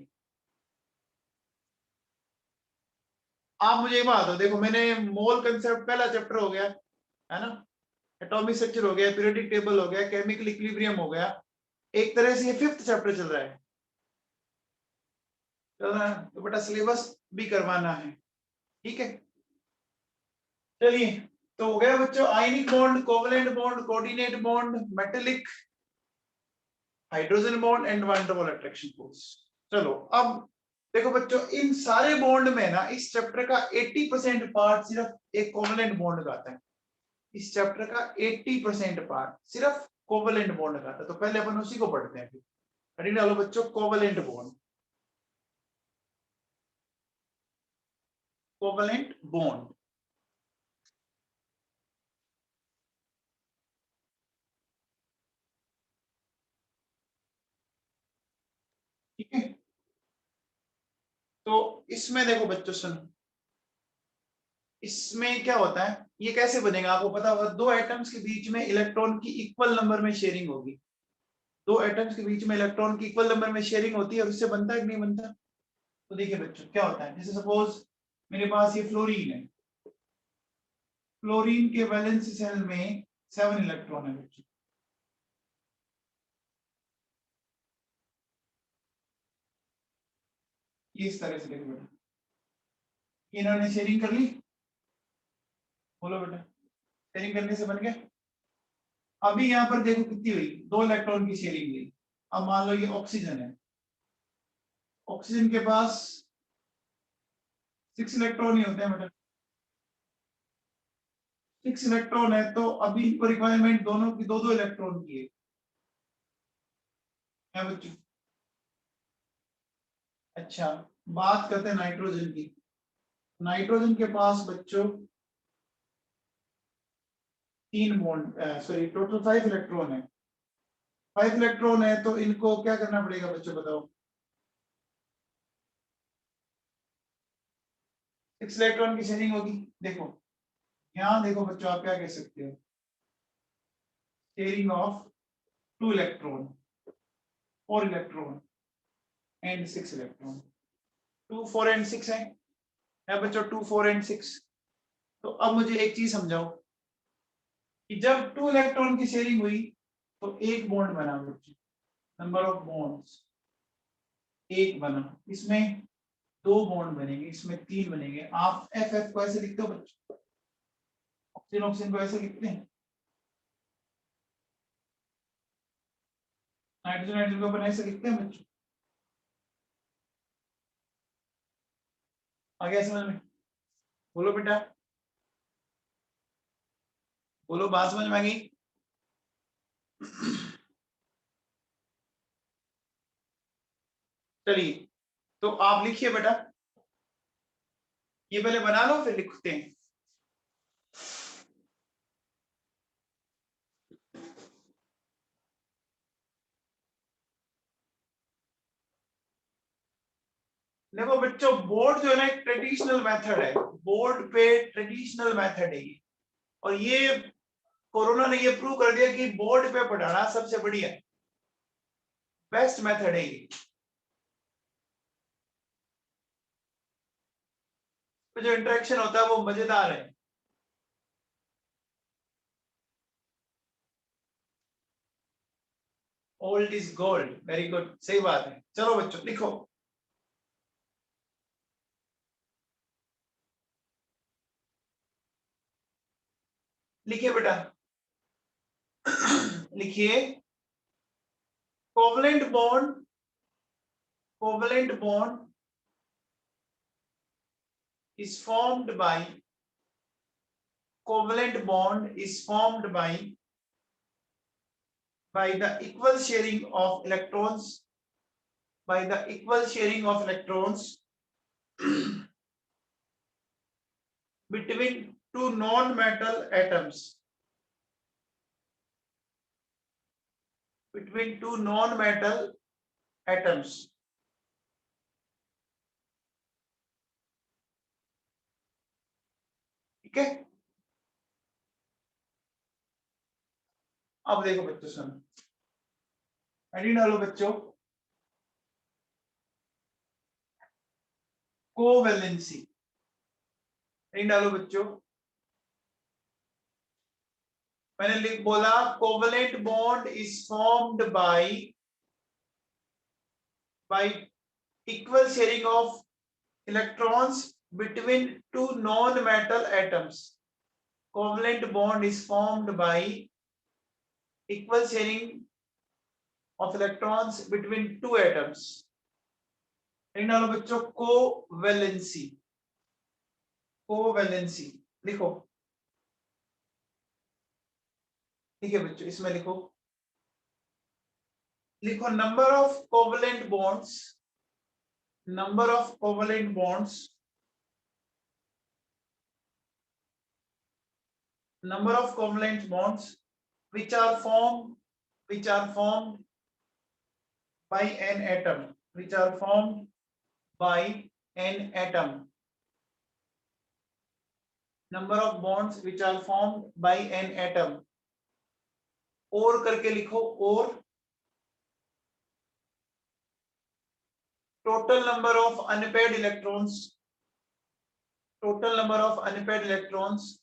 आप मुझे एक बात बताओ, देखो मैंने मोल कंसेप्ट पहला चैप्टर हो गया है ना, एटॉमिक स्ट्रक्चर हो गया, पीरियोडिक टेबल हो गया, केमिकल इक्विलिब्रियम हो गया, एक तरह से ये 5th चैप्टर चल रहा है, चल रहा है, तो बेटा सिलेबस भी करवाना है, ठीक है। चलिए, तो हो गया बच्चों ionic bond, covalent bond, coordinate bond, metallic, hydrogen bond and van der Waals attraction force. चलो अब देखो बच्चों, इन सारे बॉन्ड में ना इस चैप्टर का 80% पार्ट सिर्फ एक कोवलेंट बॉन्ड का आता है। इस चैप्टर का 80% पार्ट सिर्फ कोवलेंट बॉन्ड का आता है, तो पहले अपन उसी को पढ़ते हैं। फिर डालो बच्चों कोवलेंट बॉन्ड, कोवलेंट बॉन्ड, ठीक है। तो इसमें देखो बच्चों सुनो, इसमें क्या होता है, ये कैसे बनेगा आपको पता होगा, दो एटम्स के बीच में इलेक्ट्रॉन की इक्वल नंबर में शेयरिंग होगी, दो एटम्स के बीच में इलेक्ट्रॉन की इक्वल नंबर में शेयरिंग होती है, और इससे बनता है कि नहीं बनता। तो देखिए बच्चों क्या होता है, जैसे सपोज मेरे पास ये फ्लोरीन है, फ्लोरीन के वैलेंस सेल में 7 इलेक्ट्रॉन है बच्चों, ये इस तरह से देखो बेटा, इन्होंने शेयरिंग कर ली, बोलो बेटा, शेयरिंग करने से बन गया। अभी यहाँ पर देखो कितनी हुई, 2 इलेक्ट्रॉन की शेयरिंग हुई। अब मान लो ये ऑक्सीजन है, ऑक्सीजन के पास 6 इलेक्ट्रॉन ही होते हैं बेटा, 6 इलेक्ट्रॉन है, तो अभी इनको रिक्वायरमेंट दोनों की 2-2 इलेक्ट्रॉन की है बच्चों। अच्छा, बात करते हैं नाइट्रोजन की। नाइट्रोजन के पास बच्चों 3 बॉन्ड, सॉरी टोटल 5 इलेक्ट्रॉन है, 5 इलेक्ट्रॉन है, तो इनको क्या करना पड़ेगा बच्चों बताओ, 6 इलेक्ट्रॉन की शेयरिंग होगी। देखो यहाँ देखो बच्चों, आप क्या कह सकते हो, sharing of 2 electron, 4 electron and 6 electron, 2 4 and 6 है बच्चों, 2 4 एंड 6। तो अब मुझे एक चीज समझाओ कि जब 2 इलेक्ट्रॉन की शेयरिंग हुई तो एक बॉन्ड बना बच्चों, नंबर ऑफ बॉन्ड्स एक बना, इसमें 2 बॉन्ड बनेंगे, इसमें 3 बनेंगे। आप एफ एफ को ऐसे लिखते हो बच्चों, ऑक्सीजन ऑक्सीजन को ऐसे लिखते हैं, नाइट्रोजन नाइट्रोजन को अपन ऐसे लिखते हैं बच्चों, आ गया समझ में, बोलो बेटा, बोलो, बात समझ में आ गई। चलिए, तो आप लिखिए बेटा, ये पहले बना लो फिर लिखते हैं। देखो बच्चों, बोर्ड जो है ना एक ट्रेडिशनल मेथड है, बोर्ड पे ट्रेडिशनल मेथड है ये, और ये कोरोना ने ये प्रूव कर दिया कि बोर्ड पे पढ़ाना सबसे बढ़िया है, बेस्ट मेथड है ये। तो जो इंटरेक्शन होता है वो मजेदार है। Old is gold, very good, सही बात है। चलो बच्चों लिखो, लिखिए बेटा, लिखिए, covalent bond, covalent bond is formed by, covalent bond is formed by the equal sharing of electrons, by the equal sharing of electrons between two non-metal atoms, between two non-metal atoms, ठीक है। अब देखो बच्चों सुनो, heading डालो बच्चों, covalency. Heading डालो बच्चों, मैंने लिख बोला covalent bond is formed y equal sharing of electrons between two non-metal atoms. Covalent bond is formed by equal sharing of electrons between two atoms. इन डालो बच्चों कोवेलेंसी, कोवेलेंसी लिखो, ठीक है बच्चों, इसमें लिखो, लिखो number of covalent bonds, number of covalent bonds, number of covalent bonds which are formed by an atom, which are formed by an atom, number of bonds which are formed by an atom, और करके लिखो, और total number of unpaired electrons, total number of unpaired electrons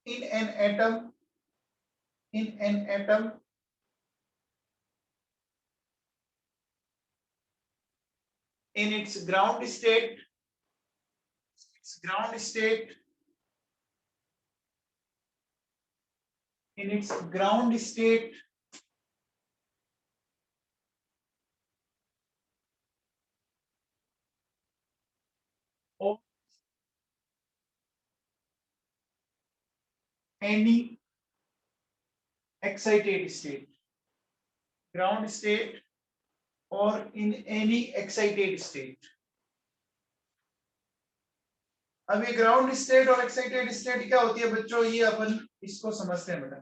in an atom, in an atom in its ground state, in its ground state of any excited state, ground state or in any excited state. अब ये ground state और excited state क्या होती है बच्चों, ये अपन इसको समझते हैं बेटा।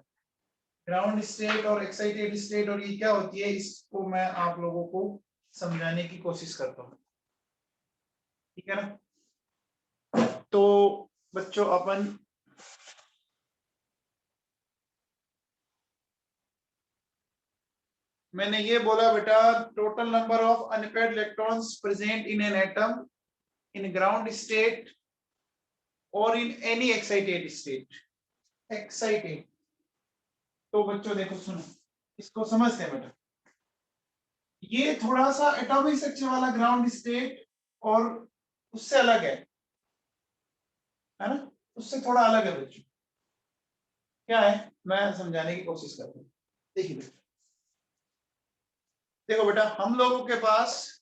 ग्राउंड स्टेट और एक्साइटेड स्टेट और ये क्या होती है, इसको मैं आप लोगों को समझाने की कोशिश करता हूँ, ठीक है ना। तो बच्चों अपन मैंने ये बोला बेटा, total number of unpaired electrons present in an atom in ground state और in any excited state, excited. तो बच्चों देखो सुनो, इसको समझते हैं बेटा, ये थोड़ा सा एटॉमिक स्ट्रक्चर वाला ग्राउंड स्टेट और उससे अलग है ना, उससे थोड़ा अलग है बच्चों। क्या है, मैं समझाने की कोशिश करता हूँ। देखिए बेटा, देखो बेटा, हम लोगों के पास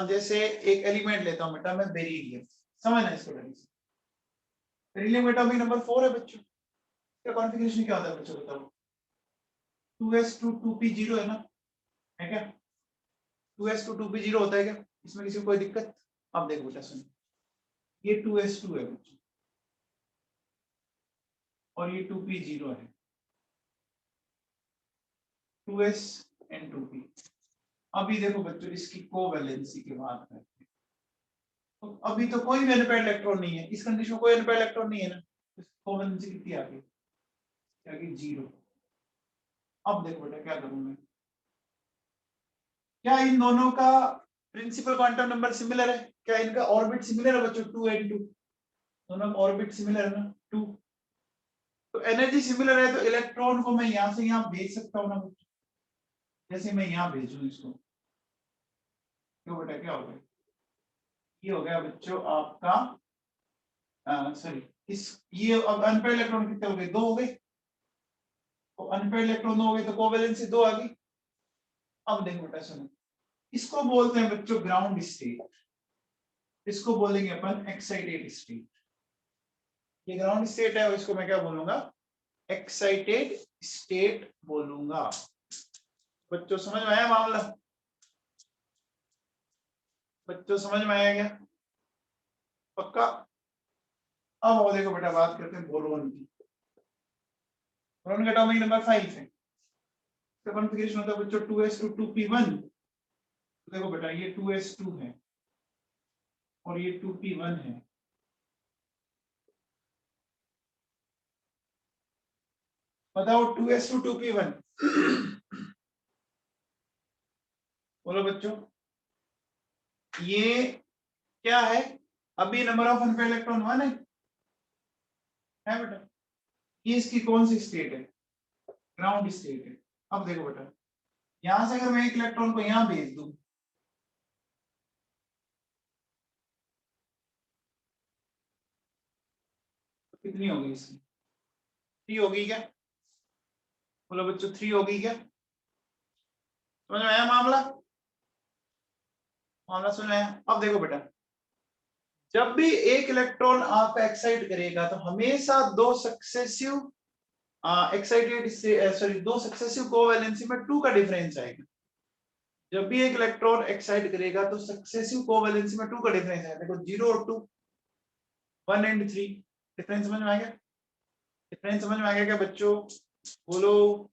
जैसे एक एलिमेंट लेता हूं बेटा मैं, बेरिलियम, समझना इसको। बेरिलियम एटॉमिक नंबर 4 है बच्चों, इसका कॉन्फ़िगरेशन क्या होता है बच्चों बताओ, 2s2 2p0 है ना, है क्या, 2s2 2p0 होता है क्या, इसमें किसी को कोई दिक्कत। अब देखो बेटा सुनो, ये 2s2 है बच्चों और ये 2p0 है, 2s एंड 2p। अभी देखो बच्चों इसकी कोवैलेंसी की बात करते हैं, तो अभी तो कोई भी अनपेयर्ड इलेक्ट्रॉन नहीं है, इस कंडीशन में कोई अनपेयर्ड इलेक्ट्रॉन नहीं है ना, तो कोवैलेंसी कितनी आ गई, क्या गई 0। अब देखो बेटा क्या करूं मैं, क्या इन दोनों का प्रिंसिपल क्वांटम नंबर सिमिलर है, क्या इनका ऑर्बिट सिमिलर है बच्चों, 2 and 2, दोनों का ऑर्बिट सिमिलर है ना 2, तो एनर्जी सिमिलर है, तो इलेक्ट्रॉन को मैं यहां से यहां भेज सकता हूं ना बच्चों, जैसे मैं यहां भेजूं इसको, क्यों बेटा क्या हो गया, ये हो गया बच्चों आपका सॉरी, इस ये अब अनपेयर्ड इलेक्ट्रॉन कितने हो गए, 2 हो गए, तो अनपेयर्ड इलेक्ट्रॉन 2 हो गए तो कोवैलेंसी 2 आ गई। अब देखो बेटा सुनो, इसको बोलते हैं बच्चों ग्राउंड स्टेट, इसको बोलेंगे अपन एक्साइटेड स्टेट। ये ग्राउंड स्टेट है और इसको मैं क्या बोलूंगा, एक्साइटेड स्टेट बोलूंगा। बच्चों समझ में आया मामला, बच्चों समझ में आया क्या, पक्का। अब वो देखो बेटा बात करते हैं बोरोन की, बोरोन का एटॉमिक नंबर 5 है, इसका कॉन्फ़िगरेशन होता है बच्चों 2s2 2p1। तो देखो बेटा ये 2s2 है और ये 2p1 है, बताओ 2s2 2p1। बोलो बच्चों, ये क्या है? अभी नंबर ऑफ अनपेयर्ड इलेक्ट्रॉन 1 है बेटा। ये इसकी कौन सी स्टेट है? ग्राउंड स्टेट है। अब देखो बेटा, यहां से अगर मैं एक इलेक्ट्रॉन को यहां भेज दूं तो कितनी होगी इसकी? 3 होगी क्या? बोलो बच्चों, 3 होगी क्या? समझ में आया मामला? मामला समझ में आया? अब देखो बेटा, जब भी एक इलेक्ट्रॉन आपका एक्साइट करेगा तो हमेशा दो सक्सेसिव एक्साइटेड, सॉरी, दो सक्सेसिव कोवैलेंसी में 2 का डिफरेंस आएगा। जब भी एक इलेक्ट्रॉन एक्साइट करेगा तो सक्सेसिव कोवैलेंसी में 2 का डिफरेंस आएगा। देखो 0 और 2, 1 एंड 3। डिफरेंस समझ में आ गया? डिफरेंस समझ में आ गया क्या बच्चों? बोलो,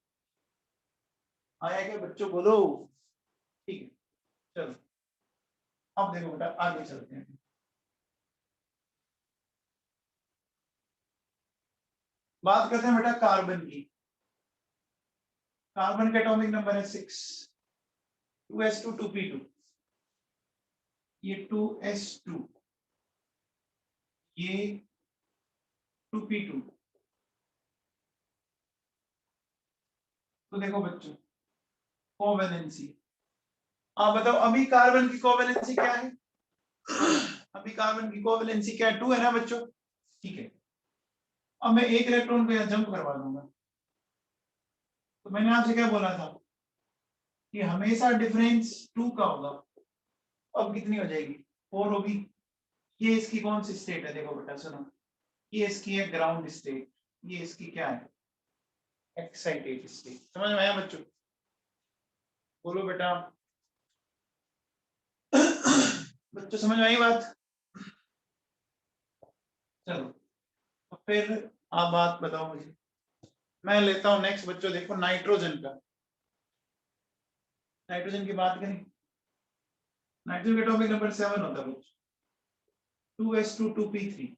आया क्या बच्चों? बोलो। ठीक है, चलो अब देखो बेटा, आगे चलते हैं। बात करते हैं बेटा कार्बन की। कार्बन का एटॉमिक नंबर है 6, 2s2 2p2। ये 2s2, ये 2p2। तो देखो बच्चों, कोवैलेंसी, आप बताओ अभी कार्बन की कोवैलेंसी क्या है? अभी कार्बन की कोवैलेंसी क्या है? 2 है ना बच्चों? ठीक है। अब मैं एक इलेक्ट्रॉन को यहाँ जंप करवा दूंगा। तो मैंने आपसे क्या बोला था कि हमेशा डिफरेंस 2 का होगा। अब कितनी हो जाएगी? 4 होगी। ये इसकी कौन सी स्टेट है? देखो बेटा सुनो, ये इसकी है ग्राउंड स्टेट, ये इसकी क्या है? Excited state. समझ में आया बच्चों? बोलो बेटा। बच्चों समझ में आई बात? चलो, तो फिर आप बात बताओ मुझे। मैं लेता हूं नेक्स्ट बच्चों, देखो नाइट्रोजन का। नाइट्रोजन की बात करें, नाइट्रोजन का एटॉमिक नंबर 7 होता है बच्चों, 2s2 2p3।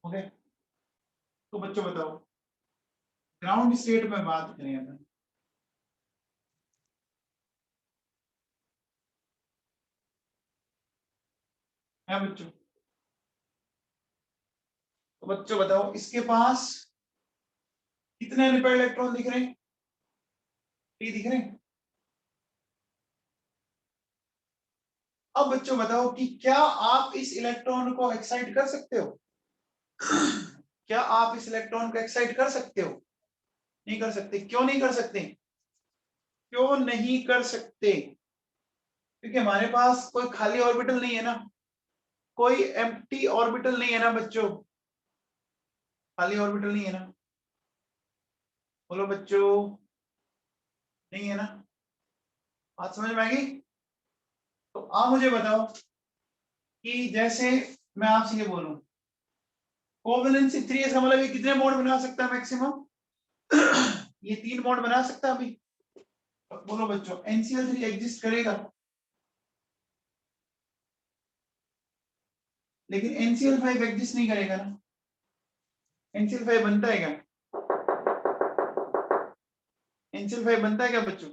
ओके, तो बच्चों बताओ ग्राउंड स्टेट में बात करें अपन, है बच्चों? तो बच्चों बताओ इसके पास कितने अनपेयर्ड इलेक्ट्रॉन दिख रहे हैं? 3 दिख रहे हैं। अब बच्चों बताओ कि क्या आप इस इलेक्ट्रॉन को एक्साइट कर सकते हो? क्या आप इस इलेक्ट्रॉन को एक्साइट कर सकते हो? नहीं कर सकते। क्यों नहीं कर सकते? क्यों नहीं कर सकते? क्योंकि हमारे पास कोई खाली ऑर्बिटल नहीं है ना, कोई एम्प्टी ऑर्बिटल नहीं है ना बच्चों, खाली ऑर्बिटल नहीं है ना। बोलो बच्चों, नहीं है ना? बात समझ में आएगी? तो आप मुझे बताओ कि जैसे मैं आपसे ये बोलूं कोवैलेंसी 3 इसका मतलब ये कितने मोड बना सकता है मैक्सिमम? ये 3 मोड बना सकता है अभी। तो बोलो बच्चों, NCl3 एग्जिस्ट करेगा, लेकिन NCl5 एग्जिस्ट नहीं करेगा ना। NCl5 बनता है क्या? NCl5 बनता है क्या बच्चों?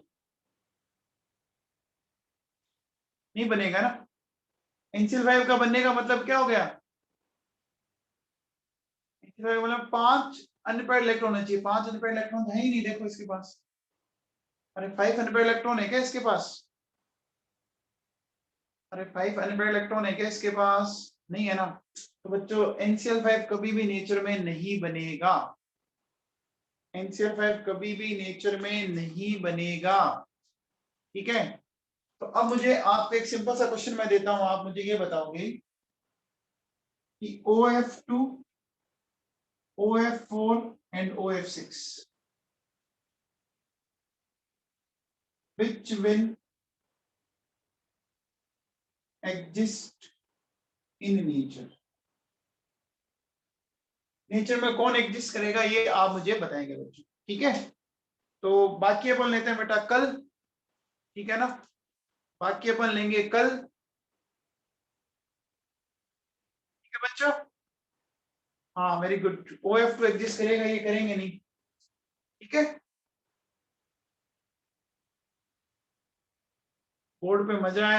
नहीं बनेगा ना। NCl5 का बनने का मतलब क्या हो गया? NCl5 का मतलब 5 अनपेयर्ड इलेक्ट्रॉन होना चाहिए। 5 अनपेयर्ड इलेक्ट्रॉन है ही नहीं, देखो इसके पास। अरे 5 अनपेयर्ड इलेक्ट्रॉन है क्या इसके पास? अरे 5 अनपेयर्ड इलेक्ट्रॉन है क्या इसके पास? नहीं है ना। तो बच्चों NCl5 कभी भी नेचर में नहीं बनेगा। NCl5 कभी भी नेचर में नहीं बनेगा। ठीक है। तो अब मुझे आपको एक सिंपल सा क्वेश्चन मैं देता हूं, आप मुझे ये बताओगे कि OF2, OF4 and OF6 which will exist in nature। Nature में कौन एग्जिस्ट करेगा ये आप मुझे बताएंगे बच्चों। ठीक है, तो बाकी अपन लेते हैं बेटा कल। ठीक है ना, बाकी अपन लेंगे कल। ठीक है बच्चों? हाँ वेरी गुड। OF2 एग्जिस्ट करेगा, ये करेंगे नहीं। ठीक है, बोर्ड पे मजा आया।